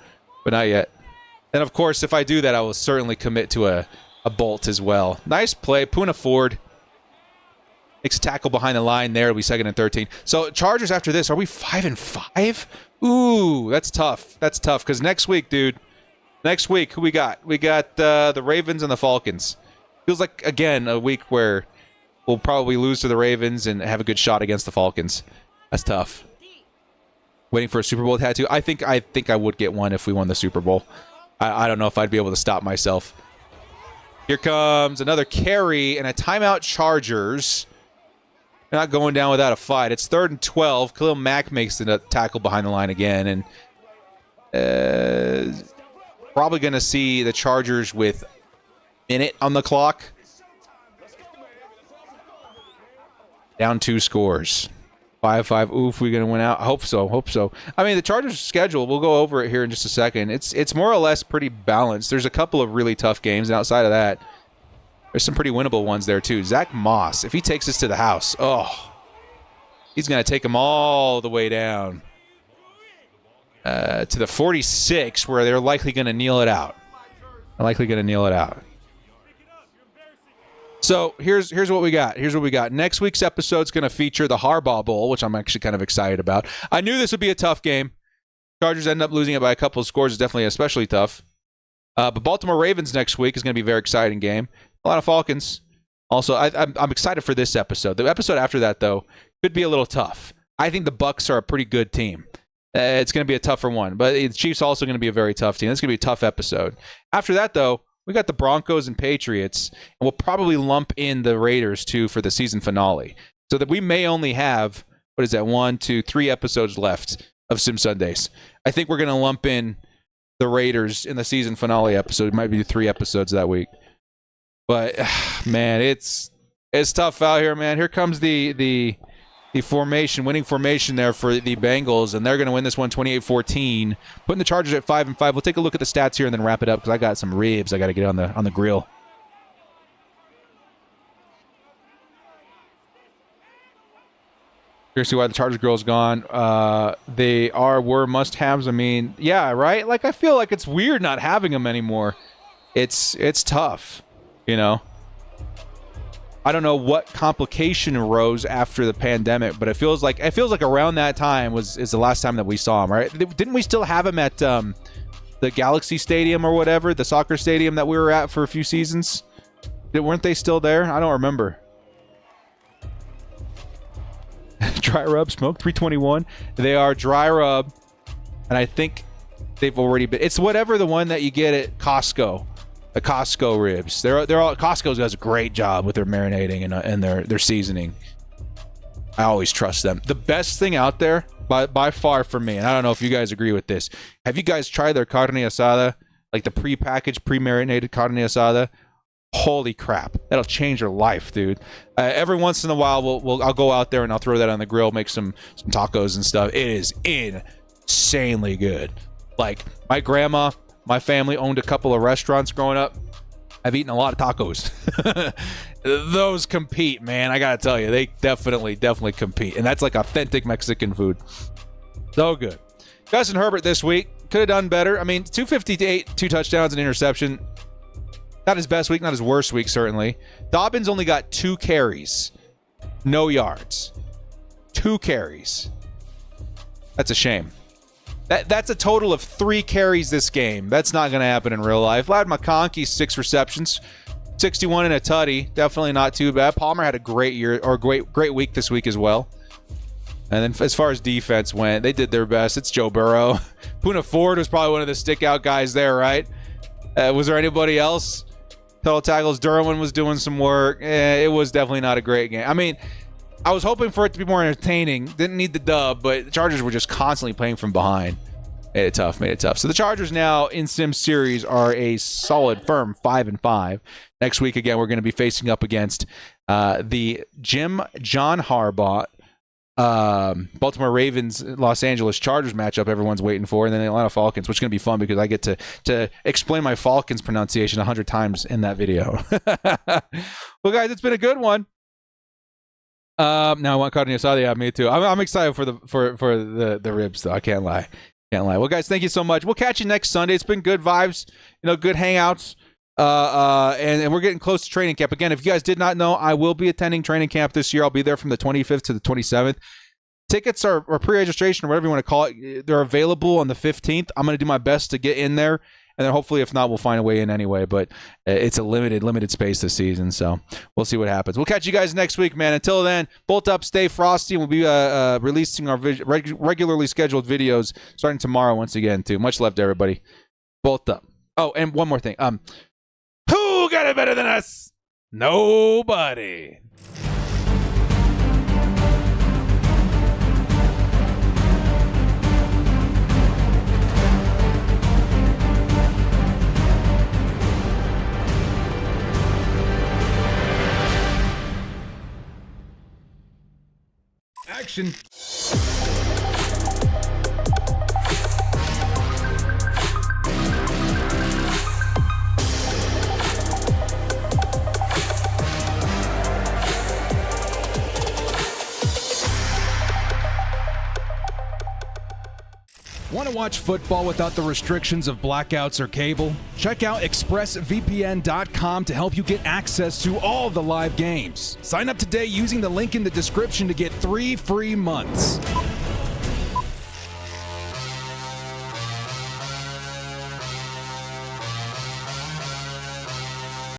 but not yet. And of course, if I do that, I will certainly commit to a bolt as well. Nice play, Puna Ford. Makes a tackle behind the line there. It'll be 2nd and 13. So Chargers after this, are we 5-5? Ooh, that's tough. That's tough because next week, dude. Next week, who we got? We got the Ravens and the Falcons. Feels like, again, a week where we'll probably lose to the Ravens and have a good shot against the Falcons. That's tough. Waiting for a Super Bowl tattoo. I think I would get one if we won the Super Bowl. I don't know if I'd be able to stop myself. Here comes another carry and a timeout Chargers. They're not going down without a fight. It's 3rd and 12. Khalil Mack makes the tackle behind the line again. And probably going to see the Chargers with a minute on the clock. Down 2 scores. 5-5. Oof, we're going to win out. I hope so. Hope so. I mean, the Chargers' schedule, we'll go over it here in just a second. It's more or less pretty balanced. There's a couple of really tough games. And outside of that, there's some pretty winnable ones there, too. Zach Moss, if he takes us to the house, he's going to take them all the way down to the 46, where they're likely going to kneel it out. So here's what we got. Next week's episode's going to feature the Harbaugh Bowl, which I'm actually kind of excited about. I knew this would be a tough game. Chargers end up losing it by a couple of scores. Is definitely especially tough. But Baltimore Ravens next week is going to be a very exciting game. A lot of Falcons. Also, I'm excited for this episode. The episode after that, though, could be a little tough. I think the Bucs are a pretty good team. It's going to be a tougher one. But the Chiefs also going to be a very tough team. It's going to be a tough episode. After that, though, we got the Broncos and Patriots. And we'll probably lump in the Raiders, too, for the season finale. So that we may only have, 1, 2, 3 episodes left of Sim Sundays. I think we're going to lump in the Raiders in the season finale episode. It might be 3 episodes that week. But man, it's tough out here, man. Here comes the winning formation there for the Bengals, and they're going to win this one 28-14, putting the Chargers at 5-5. We'll take a look at the stats here and then wrap it up because I got some ribs I got to get on the grill. Here's why the Chargers girl's gone. They were must-haves. I mean, yeah, right? Like, I feel like it's weird not having them anymore. It's tough, you know? I don't know what complication arose after the pandemic, but it feels like around that time is the last time that we saw him, right? Didn't we still have him at the Galaxy Stadium or whatever, the soccer stadium that we were at for a few seasons. Weren't they still there? I don't remember. Dry rub smoke 321. They are dry rub, and I think they've already been. It's whatever the one that you get at Costco, the Costco ribs. They're all Costco does a great job with their marinating and their seasoning. I always trust them. The best thing out there by far for me, and I don't know if you guys agree with this. Have you guys tried their carne asada, like the pre-packaged, pre-marinated carne asada? Holy crap, that'll change your life, dude. Every once in a while I'll go out there and I'll throw that on the grill, make some tacos and stuff. It is insanely good. Like, my grandma, my family owned a couple of restaurants growing up. I've eaten a lot of tacos. Those compete, man. I gotta tell you, they definitely compete, and that's like authentic Mexican food. So good. Justin Herbert this week could have done better. I mean, 258, 2 touchdowns, and interception. Not his best week, not his worst week, certainly. Dobbins only got 2 carries. No yards. 2 carries. That's a shame. That's a total of 3 carries this game. That's not going to happen in real life. Vlad McConkey, 6 receptions. 61 and a tutty. Definitely not too bad. Palmer had a great year, or great week this week as well. And then as far as defense went, they did their best. It's Joe Burrow. Poona Ford was probably one of the stick-out guys there, right? Was there anybody else? Total tackles. Derwin was doing some work. It was definitely not a great game. I mean, I was hoping for it to be more entertaining. Didn't need the dub, but the Chargers were just constantly playing from behind. Made it tough. So the Chargers now in Sim Series are a solid, firm 5-5. Next week, again, we're going to be facing up against the John Harbaugh Baltimore Ravens Los Angeles Chargers matchup everyone's waiting for, and then the Atlanta Falcons, which is going to be fun because I get to explain my Falcons pronunciation 100 times in that video. Well, guys, it's been a good one. Now I want carne asada. Yeah, me too. I'm excited for the ribs, though. I can't lie. Well, guys, thank you so much. We'll catch you next Sunday. It's been good vibes, good hangouts. And we're getting close to training camp. Again, if you guys did not know, I will be attending training camp this year. I'll be there from the 25th to the 27th. Tickets are pre-registration or whatever you want to call it. They're available on the 15th. I'm going to do my best to get in there. And then hopefully, if not, we'll find a way in anyway. But it's a limited space this season. So we'll see what happens. We'll catch you guys next week, man. Until then, bolt up, stay frosty. And we'll be releasing our regularly scheduled videos starting tomorrow once again, too. Much love to everybody. Bolt up. Oh, and one more thing. Who got it better than us? Nobody. Action. Want to watch football without the restrictions of blackouts or cable? Check out expressvpn.com to help you get access to all the live games. Sign up today using the link in the description to get 3 free months.